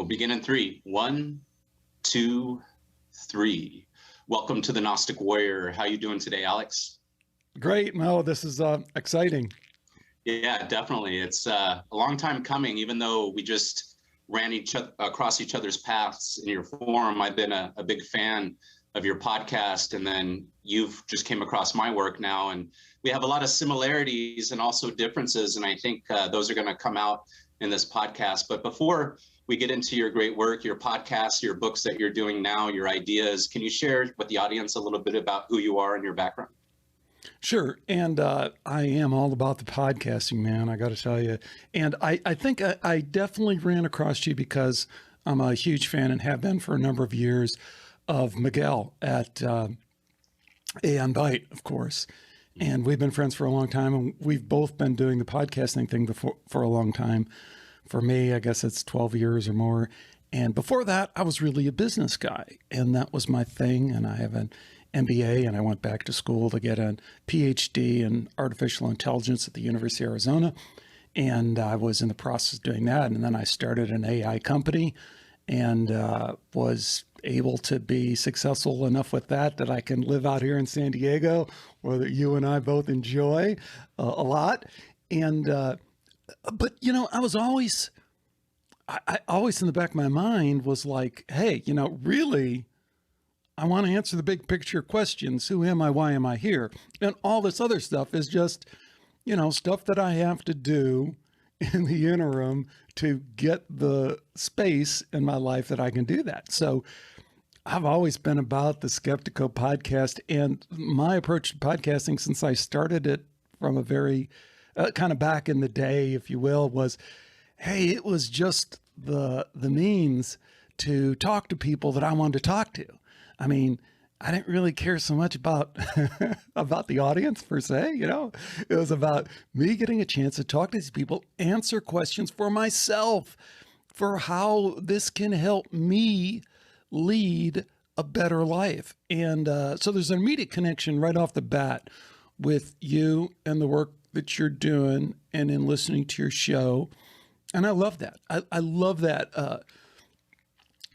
We'll begin in three. One, two, three. Welcome to the Gnostic Warrior. How you doing today, Alex? Great. No, this is exciting. Yeah, definitely. It's a long time coming, even though we just ran across each other's paths in your forum. I've been a big fan of your podcast, and then you've just came across my work now, and we have a lot of similarities and also differences, and I think those are going to come out in this podcast. But before we get into your great work, your podcast, your books that you're doing now, your ideas, can you share with the audience a little bit about who you are and your background? Sure. And I am all about the podcasting, man, I got to tell you. And I think I definitely ran across you because I'm a huge fan and have been for a number of years of Miguel at Aeon Byte, of course. And we've been friends for a long time, and we've both been doing the podcasting thing for a long time. For me, I guess it's 12 years or more. And before that, I was really a business guy, and that was my thing. And I have an MBA, and I went back to school to get a PhD in artificial intelligence at the University of Arizona. And I was in the process of doing that. And then I started an AI company and was able to be successful enough with that I can live out here in San Diego, where you and I both enjoy a lot. And but, you know, I always in the back of my mind was like, hey, you know, really, I want to answer the big picture questions. Who am I? Why am I here? And all this other stuff is just, you know, stuff that I have to do in the interim to get the space in my life that I can do that. So I've always been about the Skeptiko Podcast, and my approach to podcasting since I started it from a very kind of back in the day, if you will, was, hey, it was just the means to talk to people that I wanted to talk to. I mean, I didn't really care so much about about the audience per se, you know. It was about me getting a chance to talk to these people, answer questions for myself, for how this can help me lead a better life. And so there's an immediate connection right off the bat with you and the work that you're doing and in listening to your show. And I love that. I love that.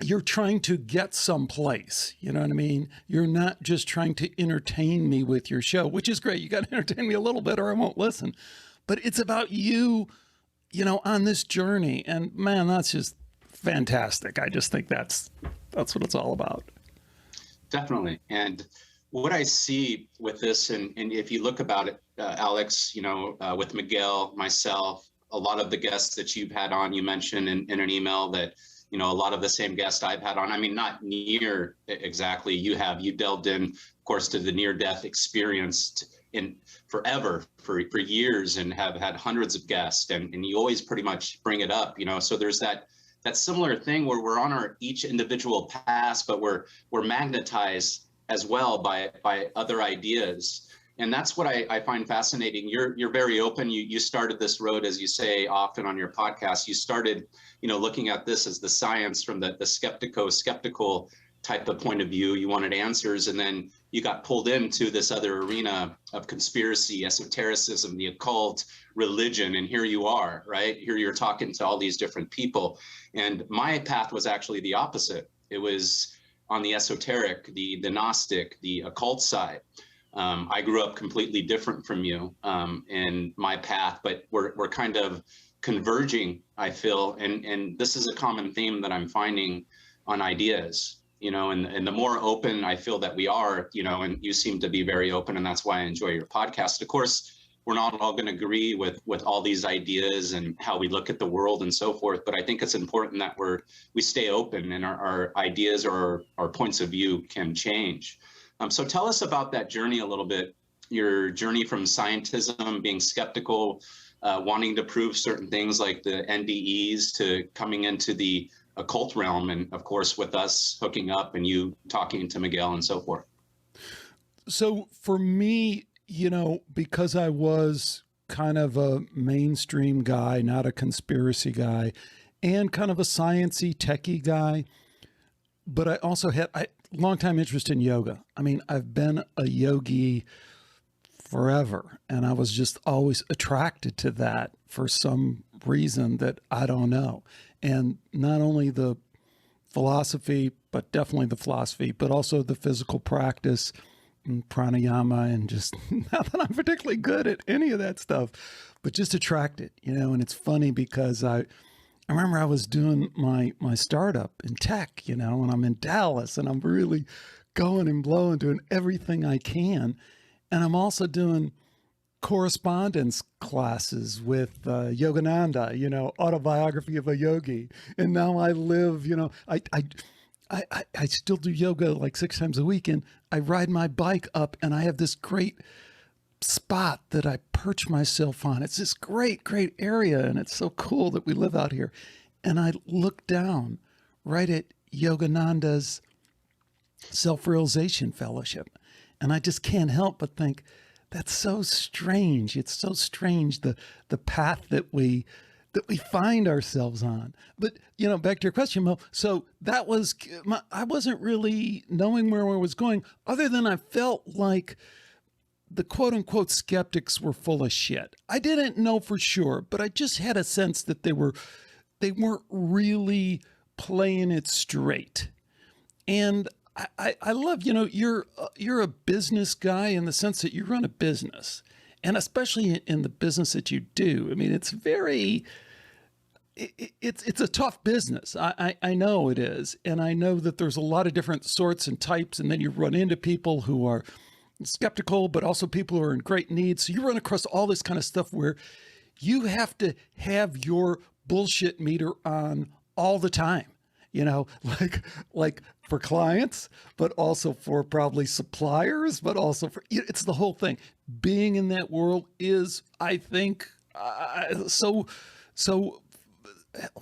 You're trying to get someplace, you know what I mean? You're not just trying to entertain me with your show, which is great. You got to entertain me a little bit or I won't listen. But it's about you, you know, on this journey. And man, that's just fantastic. I just think that's what it's all about. Definitely. And what I see with this, and if you look about it, Alex, you know, with Miguel, myself, a lot of the guests that you've had on, you mentioned in an email that, you know, a lot of the same guests I've had on. I mean, not near exactly. You delved in, of course, to the near-death experience in forever, for years, and have had hundreds of guests. And you always pretty much bring it up, you know. So there's that similar thing where we're on our each individual paths, but we're magnetized as well by other ideas. And that's what I find fascinating. You're very open. You started this road, as you say often on your podcast. You started, you know, looking at this as the science from the skeptical type of point of view. You wanted answers, and then you got pulled into this other arena of conspiracy, esotericism, the occult, religion, and here you are, right? Here you're talking to all these different people. And my path was actually the opposite. It was on the esoteric, the Gnostic, the occult side. I grew up completely different from you in my path, but we're kind of converging, I feel. And this is a common theme that I'm finding on ideas, you know, and the more open I feel that we are, you know, and you seem to be very open, and that's why I enjoy your podcast. Of course, we're not all going to agree with all these ideas and how we look at the world and so forth, but I think it's important that we stay open and our ideas or our points of view can change. So tell us about that journey a little bit, your journey from scientism, being skeptical, wanting to prove certain things like the NDEs, to coming into the occult realm, and of course with us hooking up and you talking to Miguel and so forth. So for me, you know, because I was kind of a mainstream guy, not a conspiracy guy, and kind of a sciencey, techie guy, but I also had a long time interest in yoga. I mean, I've been a yogi forever, and I was just always attracted to that for some reason that I don't know. And not only the philosophy, but definitely the philosophy, but also the physical practice and pranayama, and just not that I'm particularly good at any of that stuff, but just attract it, and it's funny because I remember I was doing my startup in tech, and I'm in Dallas and I'm really going and blowing, doing everything I can. And I'm also doing correspondence classes with Yogananda, autobiography of a yogi. And now I live, I still do yoga like 6 times a week, and I ride my bike up, and I have this great spot that I perch myself on. It's this great, great area, and it's so cool that we live out here. And I look down right at Yogananda's Self-Realization Fellowship, and I just can't help but think, that's so strange. It's so strange, the path that we find ourselves on. But, back to your question, Mo. So that was, I wasn't really knowing where I was going, other than I felt like the quote unquote skeptics were full of shit. I didn't know for sure, but I just had a sense that they weren't really playing it straight. And I love, you're a business guy in the sense that you run a business, and especially in the business that you do. I mean, it's a tough business. I know it is. And I know that there's a lot of different sorts and types. And then you run into people who are skeptical, but also people who are in great need. So you run across all this kind of stuff where you have to have your bullshit meter on all the time, like for clients, but also for probably suppliers, but also for, it's the whole thing. Being in that world is, I think, so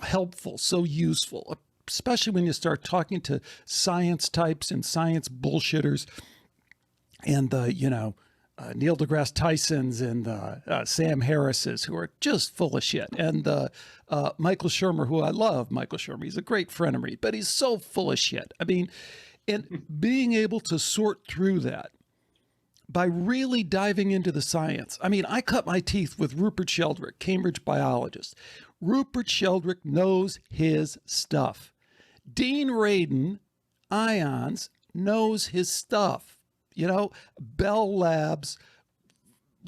helpful, so useful, especially when you start talking to science types and science bullshitters, and Neil deGrasse Tysons and Sam Harris's, who are just full of shit, and Michael Shermer, who I love. Michael Shermer, he's a great friend of mine, but he's so full of shit. I mean, and being able to sort through that by really diving into the science. I mean, I cut my teeth with Rupert Sheldrake, Cambridge biologist. Rupert Sheldrake knows his stuff. Dean Radin, ions, knows his stuff. Bell Labs,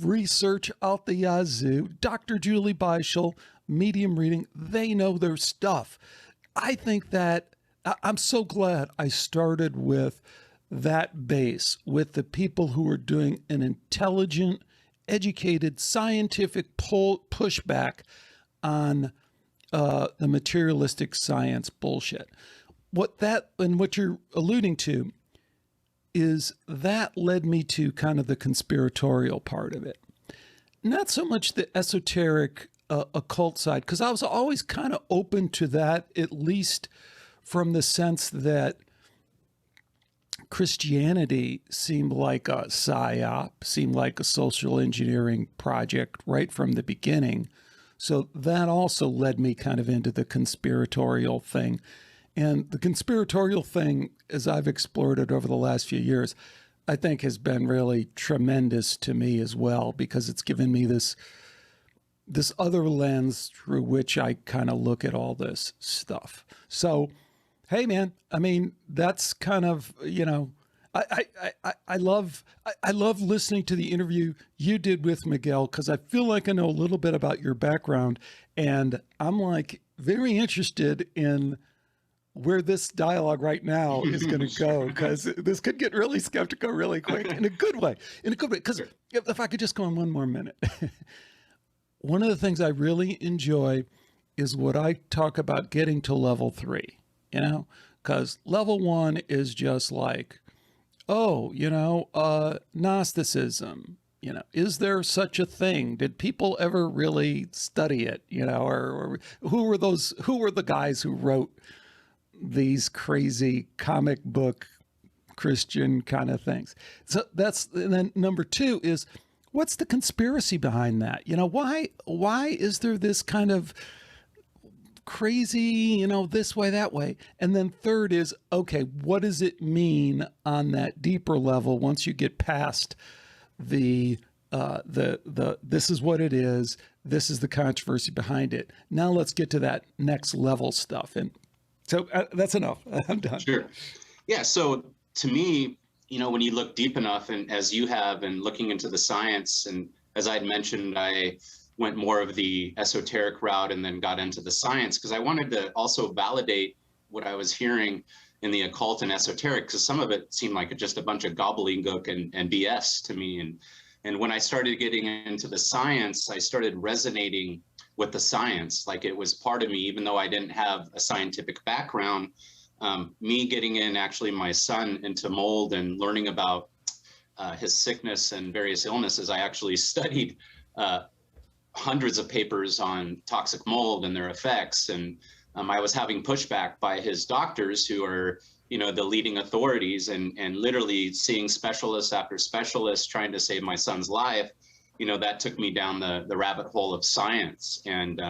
research out the yazoo. Dr. Julie Beischel, medium reading, they know their stuff. I think that I'm so glad I started with that base, with the people who are doing an intelligent, educated, scientific pushback on the materialistic science bullshit. What you're alluding to is that led me to kind of the conspiratorial part of it. Not so much the esoteric occult side, because I was always kind of open to that, at least from the sense that Christianity seemed like a psyop, seemed like a social engineering project right from the beginning. So that also led me kind of into the conspiratorial thing. And the conspiratorial thing, as I've explored it over the last few years, I think has been really tremendous to me as well, because it's given me this other lens through which I kind of look at all this stuff. So, hey man, I mean, that's kind of, I love listening to the interview you did with Miguel, because I feel like I know a little bit about your background, and I'm like very interested in where this dialogue right now is going to go, because this could get really skeptical really quick in a good way, because if I could just go on one more minute. One of the things I really enjoy is what I talk about getting to level 3, because level 1 is just like, Gnosticism, is there such a thing? Did people ever really study it? Or who were the guys who wrote these crazy comic book Christian kind of things? So and then number 2 is, what's the conspiracy behind that? Why is there this kind of crazy, this way, that way? And then third is, okay, what does it mean on that deeper level once you get past the this is what it is, This is the controversy behind it. Now let's get to that next level stuff. And so that's enough. I'm done. Sure. Yeah. So to me, when you look deep enough, and as you have, and looking into the science, and as I'd mentioned, I went more of the esoteric route and then got into the science because I wanted to also validate what I was hearing in the occult and esoteric, because some of it seemed like just a bunch of gobbledygook and BS to me. And when I started getting into the science, I started resonating with the science, like it was part of me, even though I didn't have a scientific background. Me getting in, actually, my son into mold and learning about his sickness and various illnesses, I actually studied hundreds of papers on toxic mold and their effects. And I was having pushback by his doctors, who are, the leading authorities, and literally seeing specialist after specialist trying to save my son's life. That took me down the rabbit hole of science. And,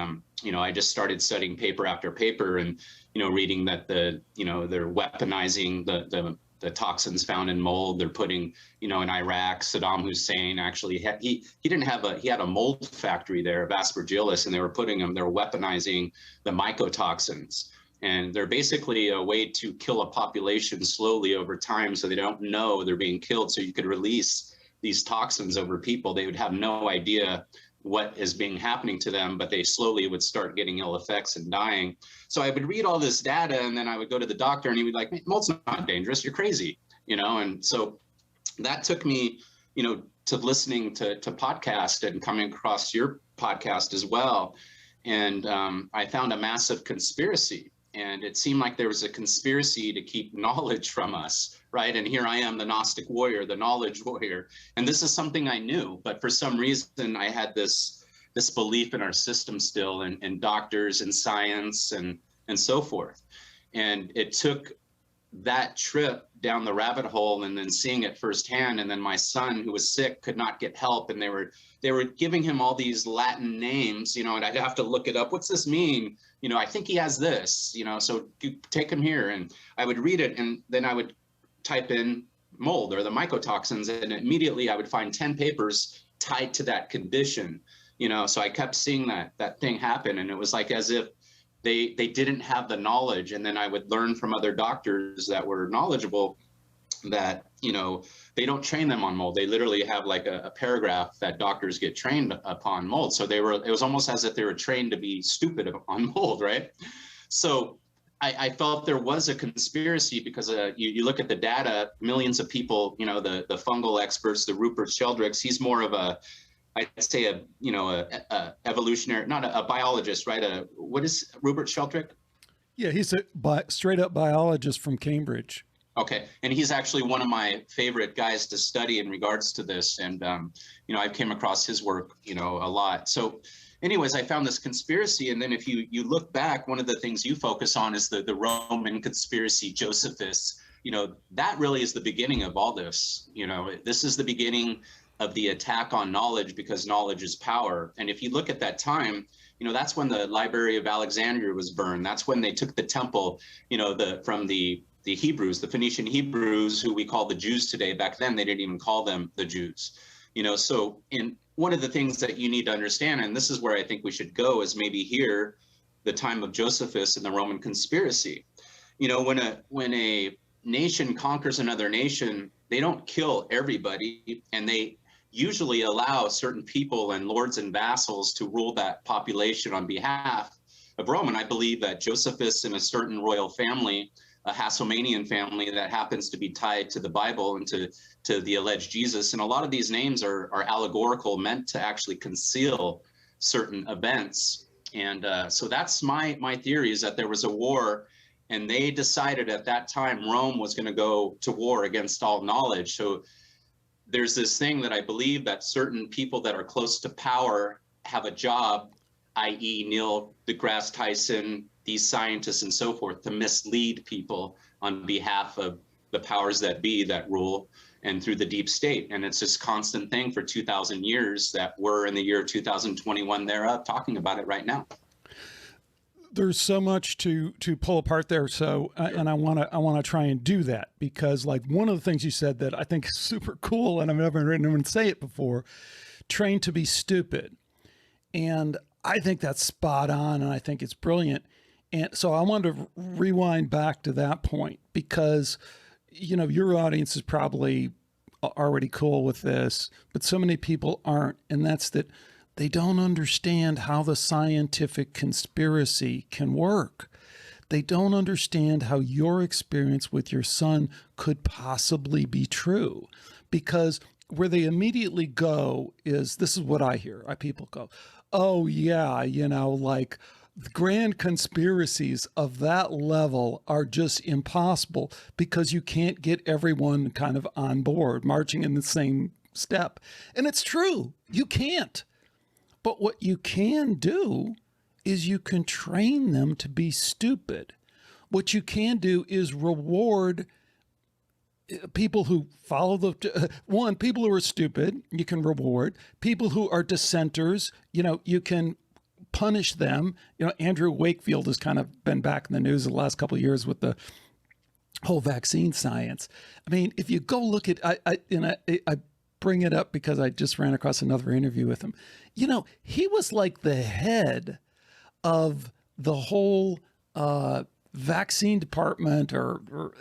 I just started studying paper after paper and, reading that they're weaponizing the toxins found in mold. They're putting, in Iraq, Saddam Hussein actually he had a mold factory there of aspergillus, and they were weaponizing the mycotoxins. And they're basically a way to kill a population slowly over time, so they don't know they're being killed. So you could release these toxins over people. They would have no idea what is happening to them, but they slowly would start getting ill effects and dying. So I would read all this data, and then I would go to the doctor, and he would like, mold's not dangerous, you're crazy, And so that took me, to listening to podcasts and coming across your podcast as well. And I found a massive conspiracy. And it seemed like there was a conspiracy to keep knowledge from us, right? And here I am, the Gnostic warrior, the knowledge warrior. And this is something I knew, but for some reason I had this belief in our system still, and doctors and science and so forth. And it took that trip down the rabbit hole, and then seeing it firsthand. And then my son, who was sick, could not get help, and they were giving him all these Latin names, and I'd have to look it up. What's this mean? I think he has this, so you take him here. And I would read it, and then I would type in mold or the mycotoxins, and immediately I would find 10 papers tied to that condition, so I kept seeing that thing happen. And it was like as if they didn't have the knowledge. And then I would learn from other doctors that were knowledgeable that, they don't train them on mold. They literally have like a paragraph that doctors get trained upon mold. So it was almost as if they were trained to be stupid on mold, right? So I felt there was a conspiracy because you look at the data, millions of people, the fungal experts, the Rupert Sheldrake's, he's more of I'd say a evolutionary, not a biologist, right? What is Rupert Sheldrake? Yeah, he's a straight up biologist from Cambridge. Okay. And he's actually one of my favorite guys to study in regards to this. And, I've came across his work, a lot. So anyways, I found this conspiracy. And then if you look back, one of the things you focus on is the Roman conspiracy, Josephus. That really is the beginning of all this. This is the beginning of the attack on knowledge, because knowledge is power. And if you look at that time, that's when the Library of Alexandria was burned. That's when they took the temple, from the Hebrews, the Phoenician Hebrews, who we call the Jews today. Back then, they didn't even call them the Jews. So one of the things that you need to understand, and this is where I think we should go, is maybe here, the time of Josephus and the Roman conspiracy. When a nation conquers another nation, they don't kill everybody, and they usually allow certain people and lords and vassals to rule that population on behalf of Rome. And I believe that Josephus and a certain royal family, a Hasmonean family that happens to be tied to the Bible and to the alleged Jesus. And a lot of these names are allegorical, meant to actually conceal certain events. And so that's my theory, is that there was a war, and they decided at that time Rome was going to go to war against all knowledge. So there's this thing that I believe that certain people that are close to power have a job, i.e. Neil deGrasse Tyson, these scientists and so forth, to mislead people on behalf of the powers that be that rule, and through the deep state. And it's this constant thing for 2,000 years that we're in the year 2021 thereof talking about it right now. There's so much to pull apart there. So, and I want to try and do that, because like one of the things you said that I think is super cool, and I've never heard anyone say it before, trained to be stupid. And I think that's spot on, and I think it's brilliant. And so I wanted to rewind back to that point because, your audience is probably already cool with this, but so many people aren't. And that's that they don't understand how the scientific conspiracy can work. They don't understand how your experience with your son could possibly be true, because where they immediately go is, this is what I hear. People go, oh yeah, like grand conspiracies of that level are just impossible because you can't get everyone kind of on board, marching in the same step. And it's true, you can't. But what you can do is you can train them to be stupid. What you can do is reward people who follow people who are stupid. You can reward people who are dissenters. You can punish them. Andrew Wakefield has kind of been back in the news the last couple of years with the whole vaccine science. I mean, if you go look at, I bring it up because I just ran across another interview with him. He was like the head of the whole vaccine department or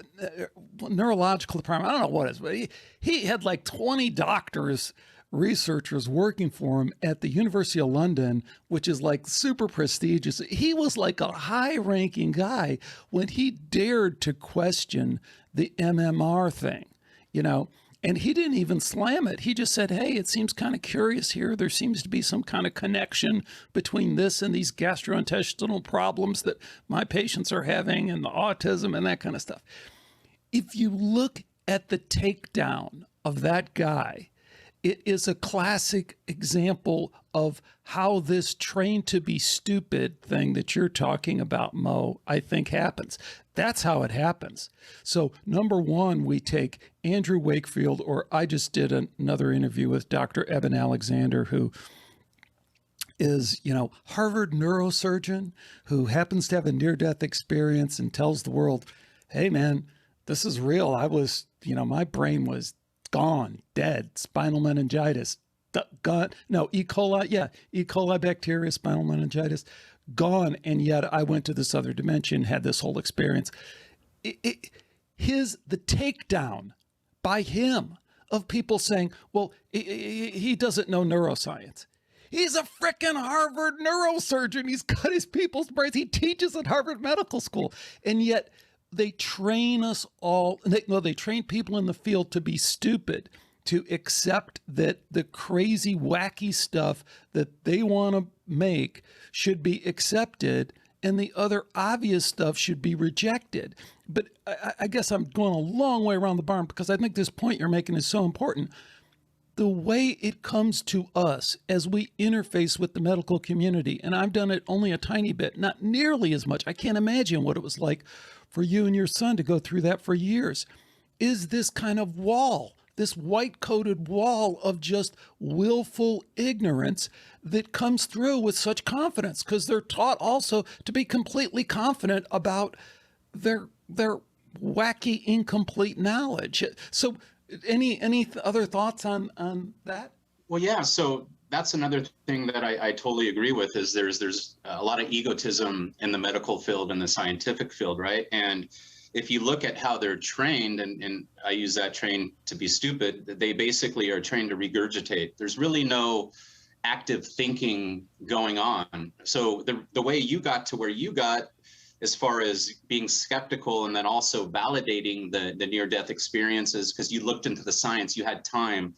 neurological department. I don't know what it is, but he had like 20 doctors, researchers working for him at the University of London, which is like super prestigious. He was like a high-ranking guy when he dared to question the MMR thing, and he didn't even slam it. He just said, hey, it seems kind of curious here. There seems to be some kind of connection between this and these gastrointestinal problems that my patients are having and the autism and that kind of stuff. If you look at the takedown of that guy, it is a classic example of how this trained to be stupid thing that you're talking about, Mo, I think happens. That's how it happens. So number one, we take Andrew Wakefield, or I just did another interview with Dr. Eben Alexander, who is, Harvard neurosurgeon who happens to have a near-death experience and tells the world, hey man, this is real. I was, my brain was gone, dead, spinal meningitis, gone. No, E. coli bacteria, spinal meningitis, gone. And yet I went to this other dimension, had this whole experience. The takedown by him of people saying, well, he doesn't know neuroscience. He's a frickin' Harvard neurosurgeon. He's got his people's brains. He teaches at Harvard Medical School. And yet they train us all. They train people in the field to be stupid, to accept that the crazy, wacky stuff that they want to make should be accepted and the other obvious stuff should be rejected. But I guess I'm going a long way around the barn because I think this point you're making is so important. The way it comes to us as we interface with the medical community, and I've done it only a tiny bit, not nearly as much. I can't imagine what it was like for you and your son to go through that for years, is this kind of wall, this white-coated wall of just willful ignorance that comes through with such confidence because they're taught also to be completely confident about their wacky, incomplete knowledge. So any other thoughts on that? Well, yeah. So that's another thing that I totally agree with is there's a lot of egotism in the medical field and the scientific field, right? And if you look at how they're trained, and I use that train to be stupid, they basically are trained to regurgitate. There's really no active thinking going on. So the way you got to where you got, as far as being skeptical and then also validating the near-death experiences, because you looked into the science, you had time,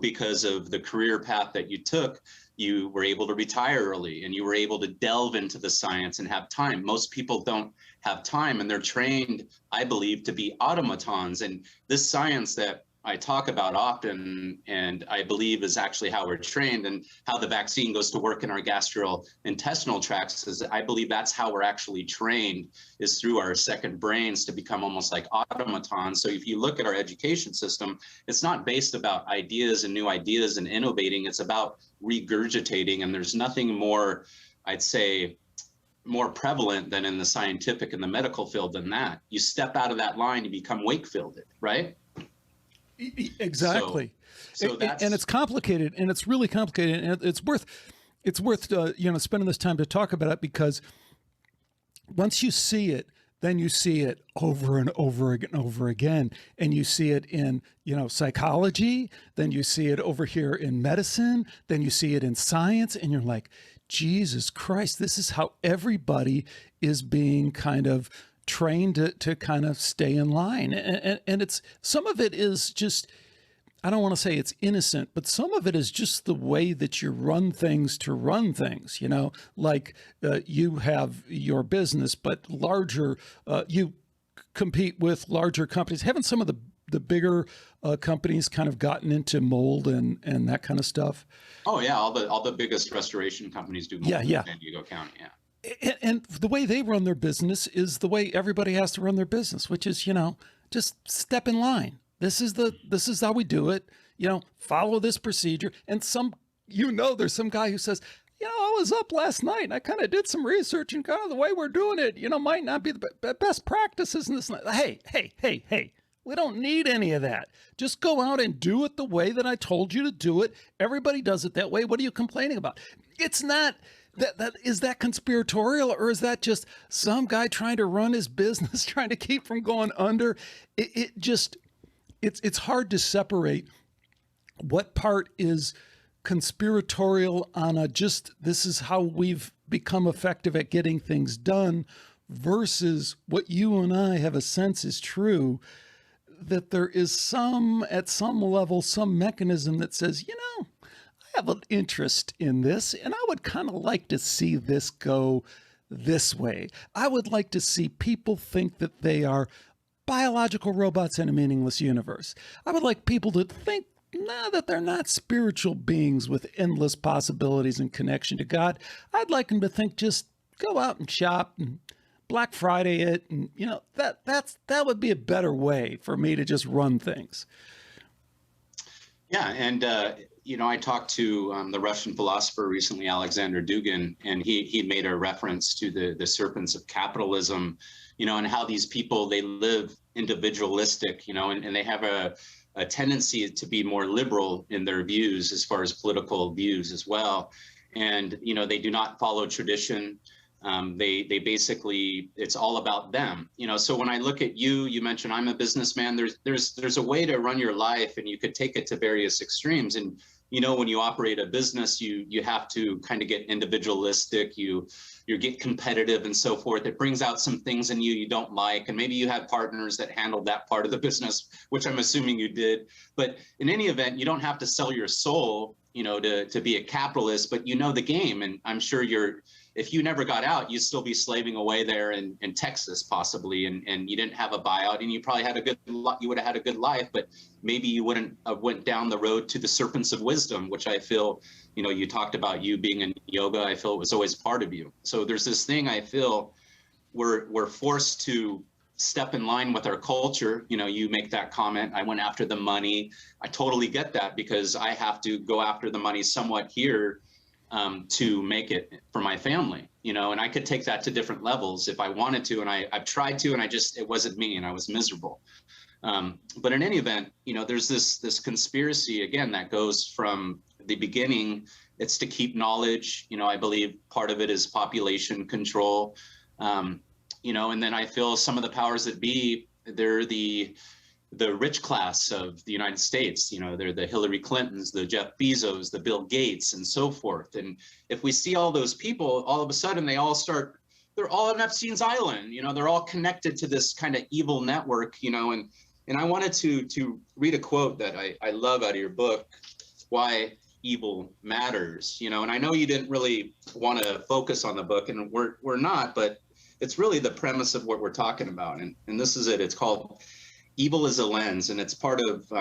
because of the career path that you took, you were able to retire early and you were able to delve into the science and have time. Most people don't have time and they're trained, I believe, to be automatons. And this science that I talk about often, and I believe is actually how we're trained and how the vaccine goes to work in our gastrointestinal tracts, is I believe that's how we're actually trained, is through our second brains to become almost like automatons. So if you look at our education system, it's not based about ideas and new ideas and innovating, it's about regurgitating. And there's nothing more, I'd say, more prevalent than in the scientific and the medical field than that. You step out of that line, you become Wakefielded, right? Exactly. So and it's complicated, and it's really complicated, and it's worth, it's worth spending this time to talk about it, because once you see it, then you see it over and over and over again. And you see it in, psychology, then you see it over here in medicine, then you see it in science, and you're like, Jesus Christ, this is how everybody is being kind of trained to kind of stay in line. And it's, some of it is just, I don't want to say it's innocent, but some of it is just the way that you run things to run things, like you have your business, but larger, you compete with larger companies. Haven't some of the bigger companies kind of gotten into mold and that kind of stuff? Oh yeah. All the biggest restoration companies do mold in San Diego County. Yeah. And the way they run their business is the way everybody has to run their business, which is, just step in line. This is how we do it, follow this procedure. And there's some guy who says, I was up last night and I kind of did some research, and kind of the way we're doing it, might not be the best practices in this. Hey, we don't need any of that. Just go out and do it the way that I told you to do it. Everybody does it that way. What are you complaining about? It's not is that conspiratorial, or is that just some guy trying to run his business, trying to keep from going under? It's hard to separate what part is conspiratorial on this is how we've become effective at getting things done, versus what you and I have a sense is true, that there is at some level, some mechanism that says, I have an interest in this, and I would kind of like to see this go this way. I would like to see people think that they are biological robots in a meaningless universe. I would like people to think that they're not spiritual beings with endless possibilities and connection to God. I'd like them to think, just go out and shop and Black Friday it, and that would be a better way for me to just run things. Yeah, and I talked to the Russian philosopher recently, Alexander Dugin, and he made a reference to the serpents of capitalism, and how these people, they live individualistic, and they have a tendency to be more liberal in their views as far as political views as well. And, they do not follow tradition. They basically, it's all about them, so when I look at you mentioned I'm a businessman, there's a way to run your life, and you could take it to various extremes. And, when you operate a business, you have to kind of get individualistic, you get competitive and so forth. It brings out some things in you don't like, and maybe you have partners that handled that part of the business, which I'm assuming you did. But in any event, you don't have to sell your soul, to be a capitalist, but the game. And I'm sure if you never got out, you'd still be slaving away there in Texas possibly, and you didn't have a buyout, and you probably you would have had a good life, but maybe you wouldn't have went down the road to the serpents of wisdom, which I feel, you talked about you being in yoga. I feel it was always part of you. So there's this thing I feel we're forced to step in line with our culture. You make that comment, I went after the money. I totally get that, because I have to go after the money somewhat here to make it for my family, and I could take that to different levels if I wanted to. And I've tried to, and it wasn't me, and I was miserable. But in any event, there's this conspiracy, again, that goes from the beginning. It's to keep knowledge. I believe part of it is population control. And then I feel some of the powers that be, they're the rich class of the United States. They're the Hillary Clintons, the Jeff Bezos, the Bill Gates, and so forth. And if we see all those people, all of a sudden they're all on Epstein's Island. They're all connected to this kind of evil network. And I wanted to read a quote that I love out of your book, Why Evil Matters. And I know you didn't really want to focus on the book, and we're not, but it's really the premise of what we're talking about. And this is it. It's called Evil is a Lens, and it's part of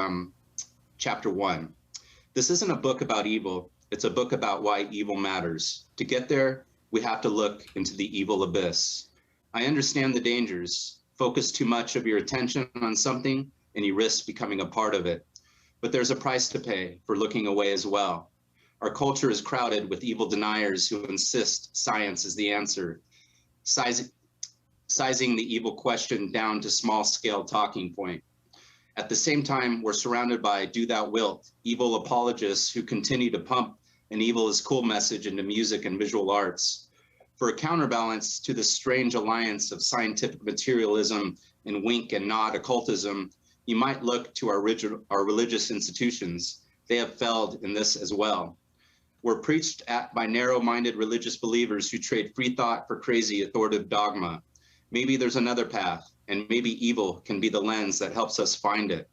chapter 1. This isn't a book about evil. It's a book about why evil matters. To get there, we have to look into the evil abyss. I understand the dangers. Focus too much of your attention on something, and you risk becoming a part of it. But there's a price to pay for looking away as well. Our culture is crowded with evil deniers who insist science is the answer, sizing the evil question down to small-scale talking point. At the same time, we're surrounded by do thou wilt, evil apologists who continue to pump and evil is cool message into music and visual arts. For a counterbalance to the strange alliance of scientific materialism and wink and nod occultism, you might look to our religious institutions. They have failed in this as well. We're preached at by narrow-minded religious believers who trade free thought for crazy authoritative dogma. Maybe there's another path, and maybe evil can be the lens that helps us find it.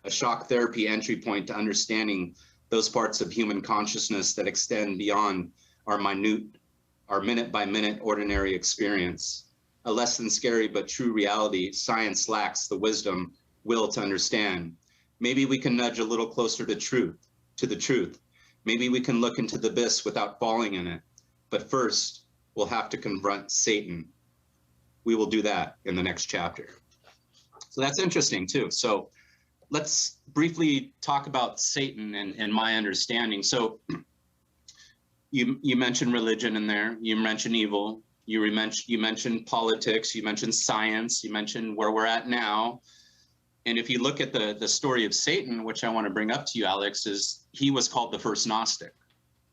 A shock therapy entry point to understanding those parts of human consciousness that extend beyond our minute-by-minute ordinary experience. A less than scary but true reality science lacks the wisdom, will to understand. Maybe we can nudge a little closer to the truth. Maybe we can look into the abyss without falling in it. But first, we'll have to confront Satan. We will do that in the next chapter. So that's interesting too. So let's briefly talk about Satan and my understanding. So you mentioned religion in there, you mentioned evil, you mentioned politics, you mentioned science, you mentioned where we're at now. And if you look at the story of Satan, which I want to bring up to you, Alex, is he was called the first Gnostic.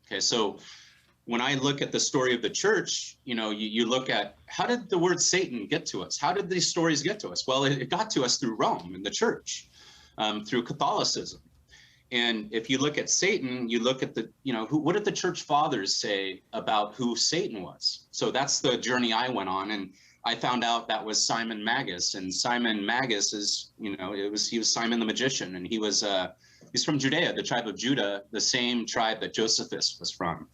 Okay, so when I look at the story of the church, you look at how did the word Satan get to us? How did these stories get to us? Well, it got to us through Rome and the church, through Catholicism. And if you look at Satan, you look at what did the church fathers say about who Satan was? So that's the journey I went on. And I found out that was Simon Magus, and Simon Magus is, he was Simon the magician, and he's from Judea, the tribe of Judah, the same tribe that Josephus was from.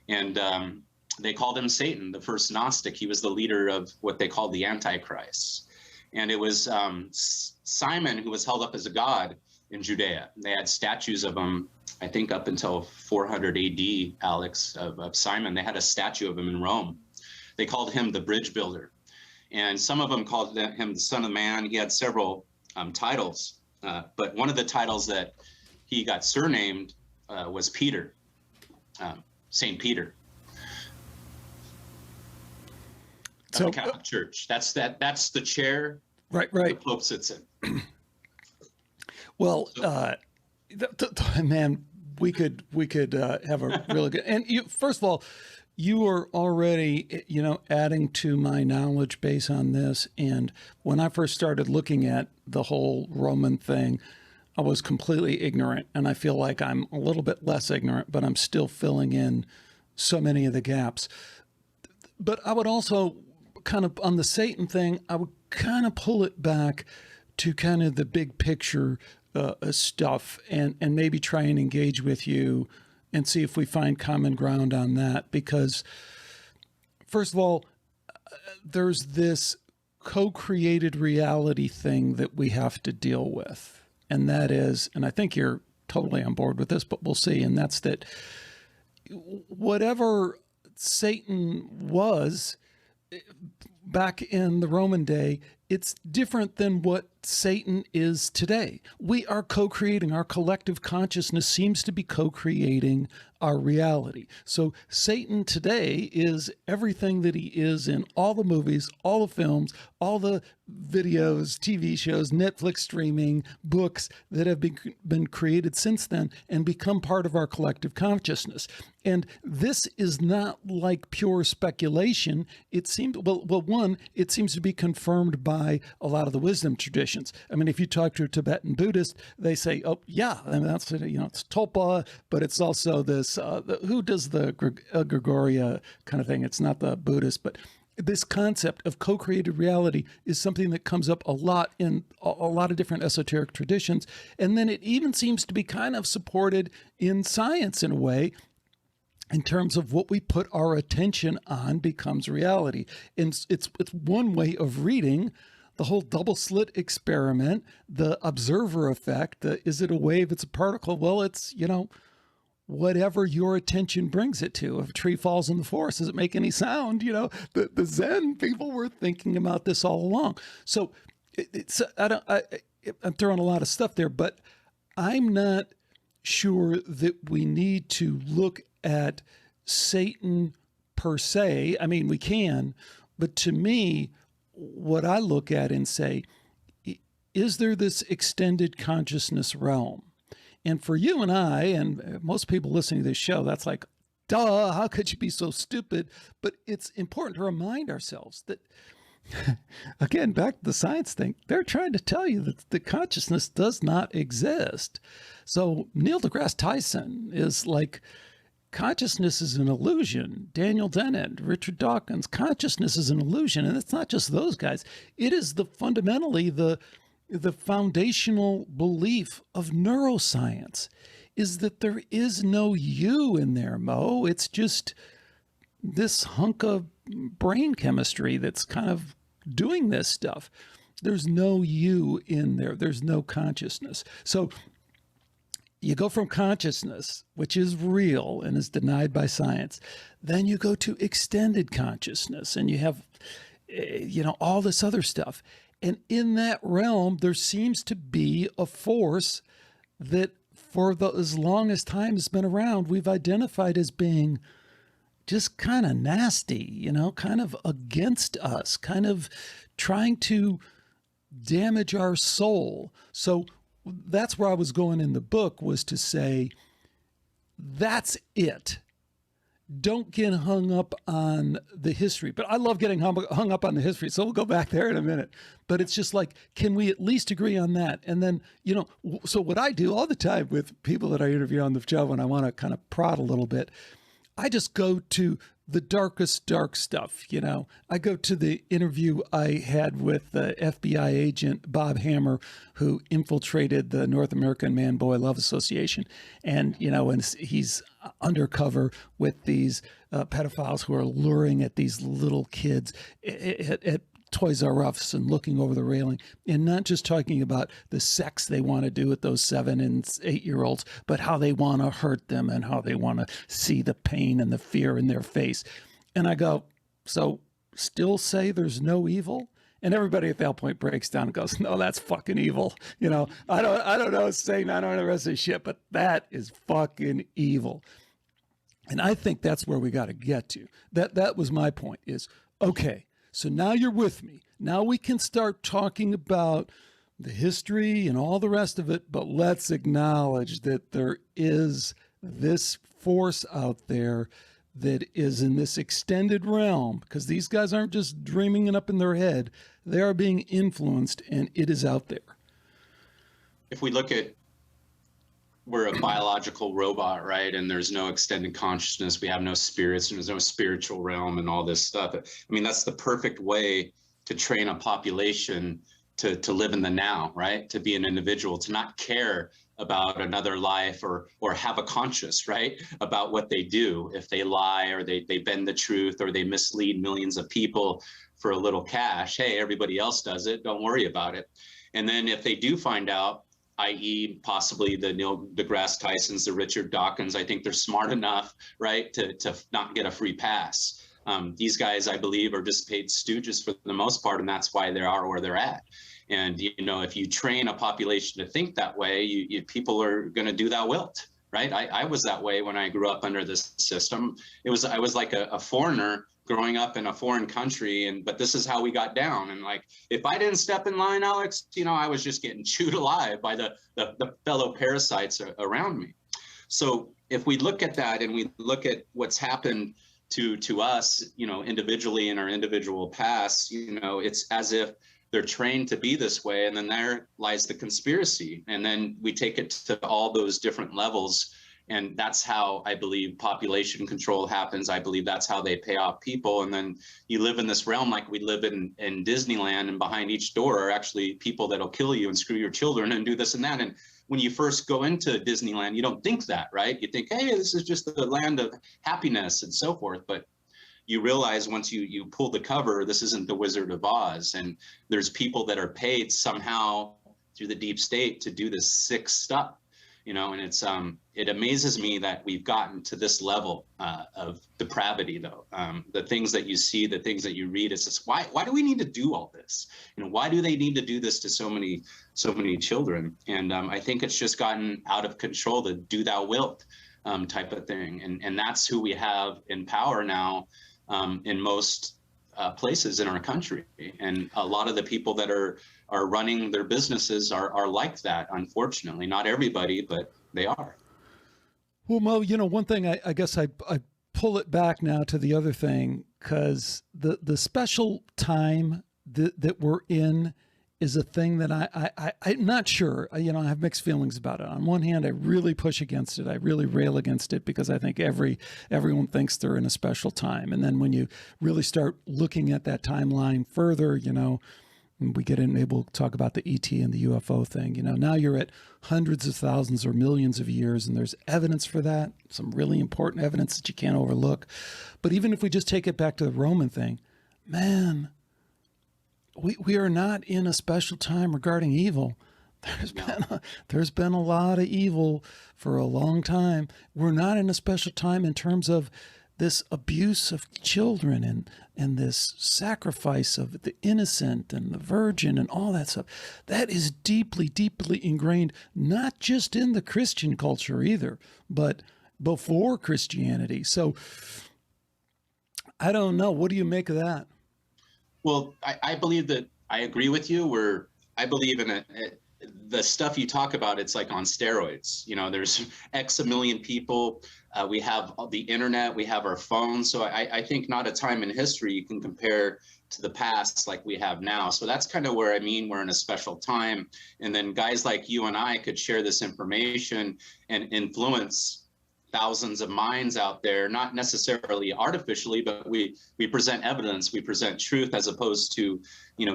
And they called him Satan, the first Gnostic. He was the leader of what they called the Antichrist. And it was Simon who was held up as a god in Judea. They had statues of him, I think up until 400 AD, Alex, of Simon. They had a statue of him in Rome. They called him the bridge builder. And some of them called him the Son of Man. He had several titles, but one of the titles that he got surnamed was Peter, Saint Peter. So the Catholic Church. That's the chair. Right. The Pope sits in. Well, man, we could have a really good. And first of all, you are already, adding to my knowledge base on this. And when I first started looking at the whole Roman thing, I was completely ignorant. And I feel like I'm a little bit less ignorant, but I'm still filling in so many of the gaps. But I would also kind of, on the Satan thing, I would kind of pull it back to kind of the big picture stuff and maybe try and engage with you and see if we find common ground on that. Because first of all, there's this co-created reality thing that we have to deal with. And that is, and I think you're totally on board with this, but we'll see. And that's that whatever Satan was back in the Roman day, it's different than what Satan is today. We are co-creating. Our collective consciousness seems to be co-creating our reality. So Satan today is everything that he is in all the movies, all the films, all the videos, TV shows, Netflix streaming, books that have been created since then and become part of our collective consciousness. And this is not like pure speculation. It seems, it seems to be confirmed by a lot of the wisdom traditions. I mean, if you talk to a Tibetan Buddhist, they say, oh, yeah, I mean, that's, it's Tulpa, but it's also this, who does the Gregoria kind of thing? It's not the Buddhist, but this concept of co-created reality is something that comes up a lot in a lot of different esoteric traditions. And then it even seems to be kind of supported in science in a way, in terms of what we put our attention on becomes reality. And it's one way of reading the whole double slit experiment, the observer effect, is it a wave, it's a particle? Well, it's, whatever your attention brings it to. If a tree falls in the forest, does it make any sound? The Zen people were thinking about this all along. So I'm throwing a lot of stuff there, but I'm not sure that we need to look at Satan per se. I mean, we can, but to me, what I look at and say, is there this extended consciousness realm? And for you and I, and most people listening to this show, that's like duh, how could you be so stupid? But it's important to remind ourselves that, again, back to the science thing, they're trying to tell you that the consciousness does not exist. So Neil deGrasse Tyson is like, consciousness is an illusion. Daniel Dennett, Richard Dawkins, consciousness is an illusion. And it's not just those guys. It is fundamentally the foundational belief of neuroscience is that there is no you in there, Mo. It's just this hunk of brain chemistry that's kind of doing this stuff. There's no you in there. There's no consciousness. So you go from consciousness, which is real and is denied by science, then you go to extended consciousness, and you have, all this other stuff. And in that realm, there seems to be a force that for as long as time has been around, we've identified as being just kind of nasty, kind of against us, kind of trying to damage our soul. So that's where I was going in the book, was to say, that's it. Don't get hung up on the history. But I love getting hung up on the history, so we'll go back there in a minute. But it's just like, can we at least agree on that? And then, so what I do all the time with people that I interview on the show when I want to kind of prod a little bit, I just go to the darkest dark stuff. I go to the interview I had with the FBI agent Bob Hammer, who infiltrated the North American Man-Boy Love Association. And, and he's undercover with these pedophiles who are luring at these little kids at Toys R Us and looking over the railing, and not just talking about the sex they want to do with those 7 and 8-year-olds, but how they want to hurt them and how they want to see the pain and the fear in their face. And I go, so still say there's no evil? And everybody at that point breaks down and goes, no, that's fucking evil. I don't know Satan, I don't know the rest of the shit, but that is fucking evil. And I think that's where we got to get to. That was my point, is, okay, so now you're with me. Now we can start talking about the history and all the rest of it, but let's acknowledge that there is this force out there that is in this extended realm, because these guys aren't just dreaming it up in their head. They are being influenced, and it is out there. If we look at, we're a biological robot, right? And there's no extended consciousness. We have no spirits, and there's no spiritual realm and all this stuff. I mean, that's the perfect way to train a population to live in the now, right? To be an individual, to not care about another life or have a conscience, right? About what they do. If they lie or they bend the truth or they mislead millions of people for a little cash, hey, everybody else does it, don't worry about it. And then if they do find out, i.e. possibly the Neil deGrasse Tysons, the Richard Dawkins, I think they're smart enough, right, to not get a free pass. These guys, I believe, are just paid stooges for the most part, and that's why they are where they're at. And, if you train a population to think that way, people are going to do that wilt, right? I was that way when I grew up under this system. I was like a foreigner growing up in a foreign country, but this is how we got down. And like, if I didn't step in line, Alex, I was just getting chewed alive by the fellow parasites around me. So if we look at that and we look at what's happened to us, individually in our individual past, it's as if they're trained to be this way. And then there lies the conspiracy. And then we take it to all those different levels. And that's how I believe population control happens. I believe that's how they pay off people. And then you live in this realm like we live in Disneyland, and behind each door are actually people that'll kill you and screw your children and do this and that. And when you first go into Disneyland, you don't think that, right? You think, hey, this is just the land of happiness and so forth. But you realize once you pull the cover, this isn't the Wizard of Oz. And there's people that are paid somehow through the deep state to do this sick stuff. And it amazes me that we've gotten to this level of depravity, though. The things that you see, the things that you read, it's just, why do we need to do all this? Why do they need to do this to so many children? And I think it's just gotten out of control, the do thou wilt type of thing. And that's who we have in power now in most places in our country. And a lot of the people that are running their businesses are like that, unfortunately. Not everybody, but they are. Well, Mo, one thing I guess I pull it back now to the other thing, because the special time that we're in is a thing that I'm not sure. I have mixed feelings about it. On one hand, I really push against it. I really rail against it because I think everyone thinks they're in a special time. And then when you really start looking at that timeline further, we get in, maybe we'll talk about the ET and the UFO thing. Now you're at hundreds of thousands or millions of years, and there's evidence for that, some really important evidence that you can't overlook. But even if we just take it back to the Roman thing, man, we are not in a special time regarding evil. There's been a lot of evil for a long time. We're not in a special time in terms of this abuse of children and this sacrifice of the innocent and the virgin and all that stuff. That is deeply, deeply ingrained, not just in the Christian culture either, but before Christianity. So I don't know. What do you make of that? Well, I believe that I agree with you. I believe in it. The stuff you talk about, it's like on steroids. There's X a million people. We have the internet. We have our phones. So I think not a time in history you can compare to the past like we have now. So that's kind of where we're in a special time. And then guys like you and I could share this information and influence thousands of minds out there, not necessarily artificially, but we present evidence, we present truth, as opposed to,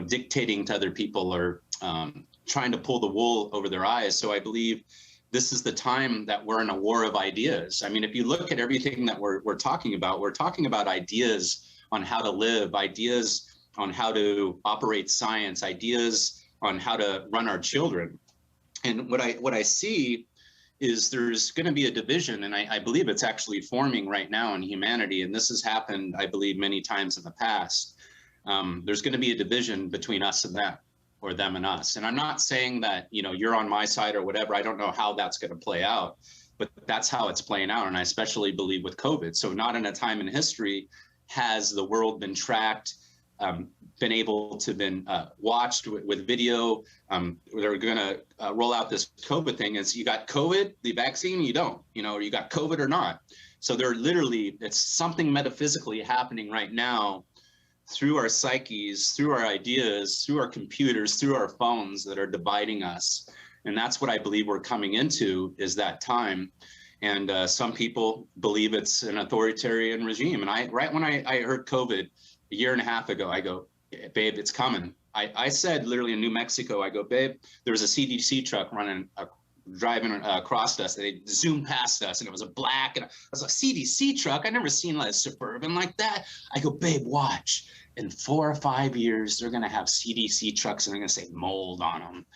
dictating to other people or trying to pull the wool over their eyes. So I believe this is the time that we're in a war of ideas. I mean, if you look at everything that we're talking about ideas on how to live, ideas on how to operate science, ideas on how to run our children. And what I see is there's going to be a division, and I believe it's actually forming right now in humanity, and this has happened, I believe, many times in the past. There's going to be a division between us and them, or them and us. And I'm not saying that, you're on my side or whatever. I don't know how that's going to play out, but that's how it's playing out. And I especially believe with COVID. So not in a time in history has the world been tracked, been able to been watched with video. They're going to roll out this COVID thing. Is you got COVID, the vaccine, you don't, or you got COVID or not. So they're literally, it's something metaphysically happening right now through our psyches, through our ideas, through our computers, through our phones that are dividing us. And that's what I believe we're coming into, is that time. And some people believe it's an authoritarian regime. And right when I heard COVID a year and a half ago, I go, babe, it's coming. I said literally in New Mexico, I go, babe, there was a CDC truck driving across us. They zoomed past us, and it was a black, and I was like, CDC truck? I never seen a Suburban like that. I go, babe, watch. In 4 or 5 years, they're going to have CDC trucks, and they're going to say mold on them,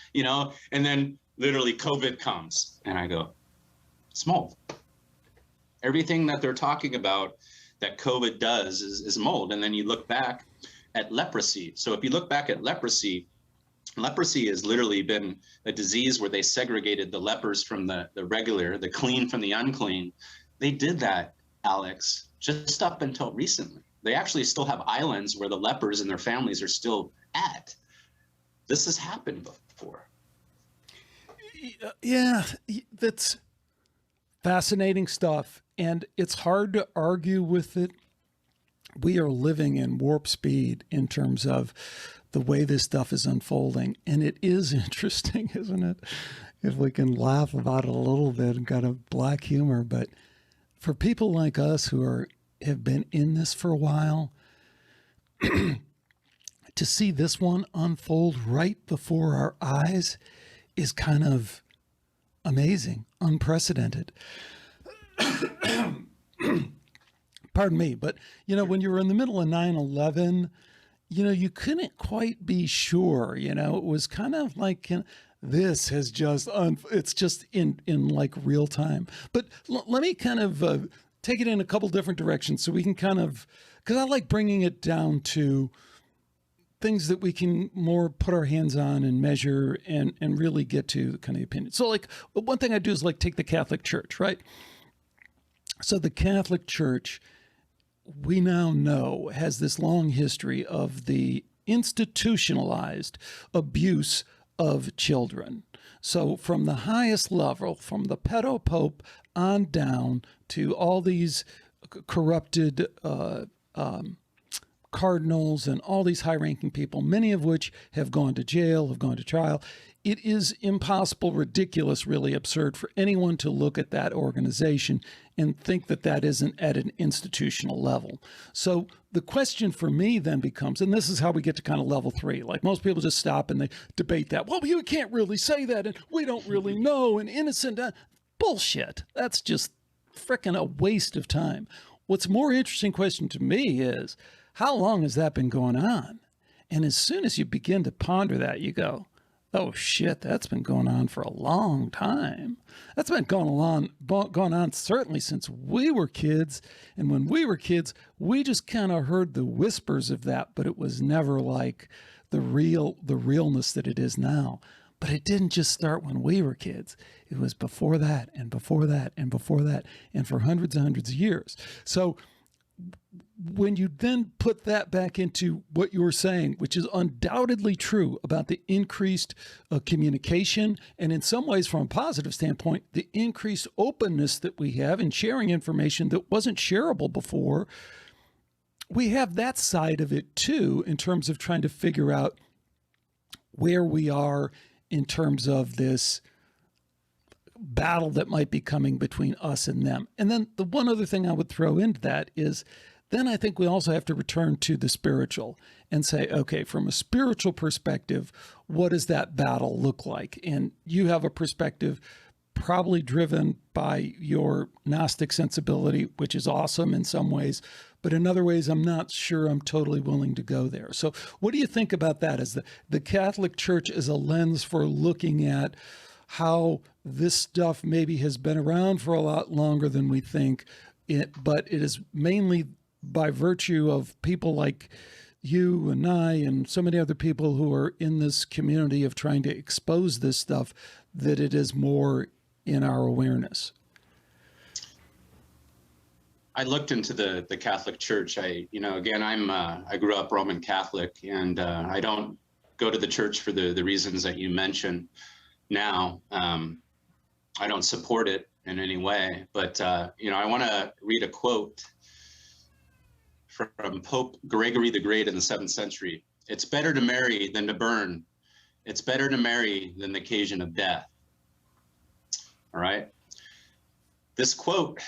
And then literally COVID comes, and I go, it's mold. Everything that they're talking about that COVID does is mold. And then you look back at leprosy. So if you look back at leprosy has literally been a disease where they segregated the lepers from the regular, the clean from the unclean. They did that, Alex, just up until recently. They actually still have islands where the lepers and their families are still at. This has happened before. Yeah, that's fascinating stuff. And it's hard to argue with it. We are living in warp speed in terms of the way this stuff is unfolding. And it is interesting, isn't it? If we can laugh about it a little bit and kind of black humor. But for people like us who have been in this for a while, to see this one unfold right before our eyes is kind of amazing, unprecedented. Pardon me, but when you were in the middle of 9/11, you couldn't quite be sure. It was kind of like this has just it's just in like real time. But let me kind of take it in a couple different directions so we can kind of, because I like bringing it down to things that we can more put our hands on and measure and really get to kind of opinion. So like one thing I do is like take the Catholic Church, right? So the Catholic Church, we now know, has this long history of the institutionalized abuse of children. So from the highest level, from the pedo pope on down to all these corrupted cardinals and all these high-ranking people, many of which have gone to jail, have gone to trial. It is impossible, ridiculous, really absurd for anyone to look at that organization and think that that isn't at an institutional level. So the question for me then becomes, and this is how we get to kind of level 3, like most people just stop and they debate that. Well, you can't really say that, and we don't really know, and innocent. Bullshit. That's just frickin' a waste of time. What's a more interesting question to me is, how long has that been going on? And as soon as you begin to ponder that, you go, oh shit, that's been going on for a long time. That's been going on certainly since we were kids. And when we were kids, we just kind of heard the whispers of that, but it was never like the realness that it is now. But it didn't just start when we were kids. It was before that and before that and before that, and for hundreds and hundreds of years. So when you then put that back into what you were saying, which is undoubtedly true about the increased communication, and in some ways from a positive standpoint, the increased openness that we have in sharing information that wasn't shareable before, we have that side of it too, in terms of trying to figure out where we are in terms of this battle that might be coming between us and them. And then the one other thing I would throw into that is, then I think we also have to return to the spiritual and say, okay, from a spiritual perspective, what does that battle look like? And you have a perspective probably driven by your Gnostic sensibility, which is awesome in some ways, but in other ways, I'm not sure I'm totally willing to go there. So what do you think about that as the Catholic Church as a lens for looking at how this stuff maybe has been around for a lot longer than we think, but it is mainly by virtue of people like you and I and so many other people who are in this community of trying to expose this stuff, that it is more in our awareness? I looked into the Catholic Church. I grew up Roman Catholic, and I don't go to the church for the reasons that you mentioned. Now, I don't support it in any way, but I want to read a quote from Pope Gregory the Great in the 7th century. "It's better to marry than to burn. It's better to marry than the occasion of death." All right. This quote,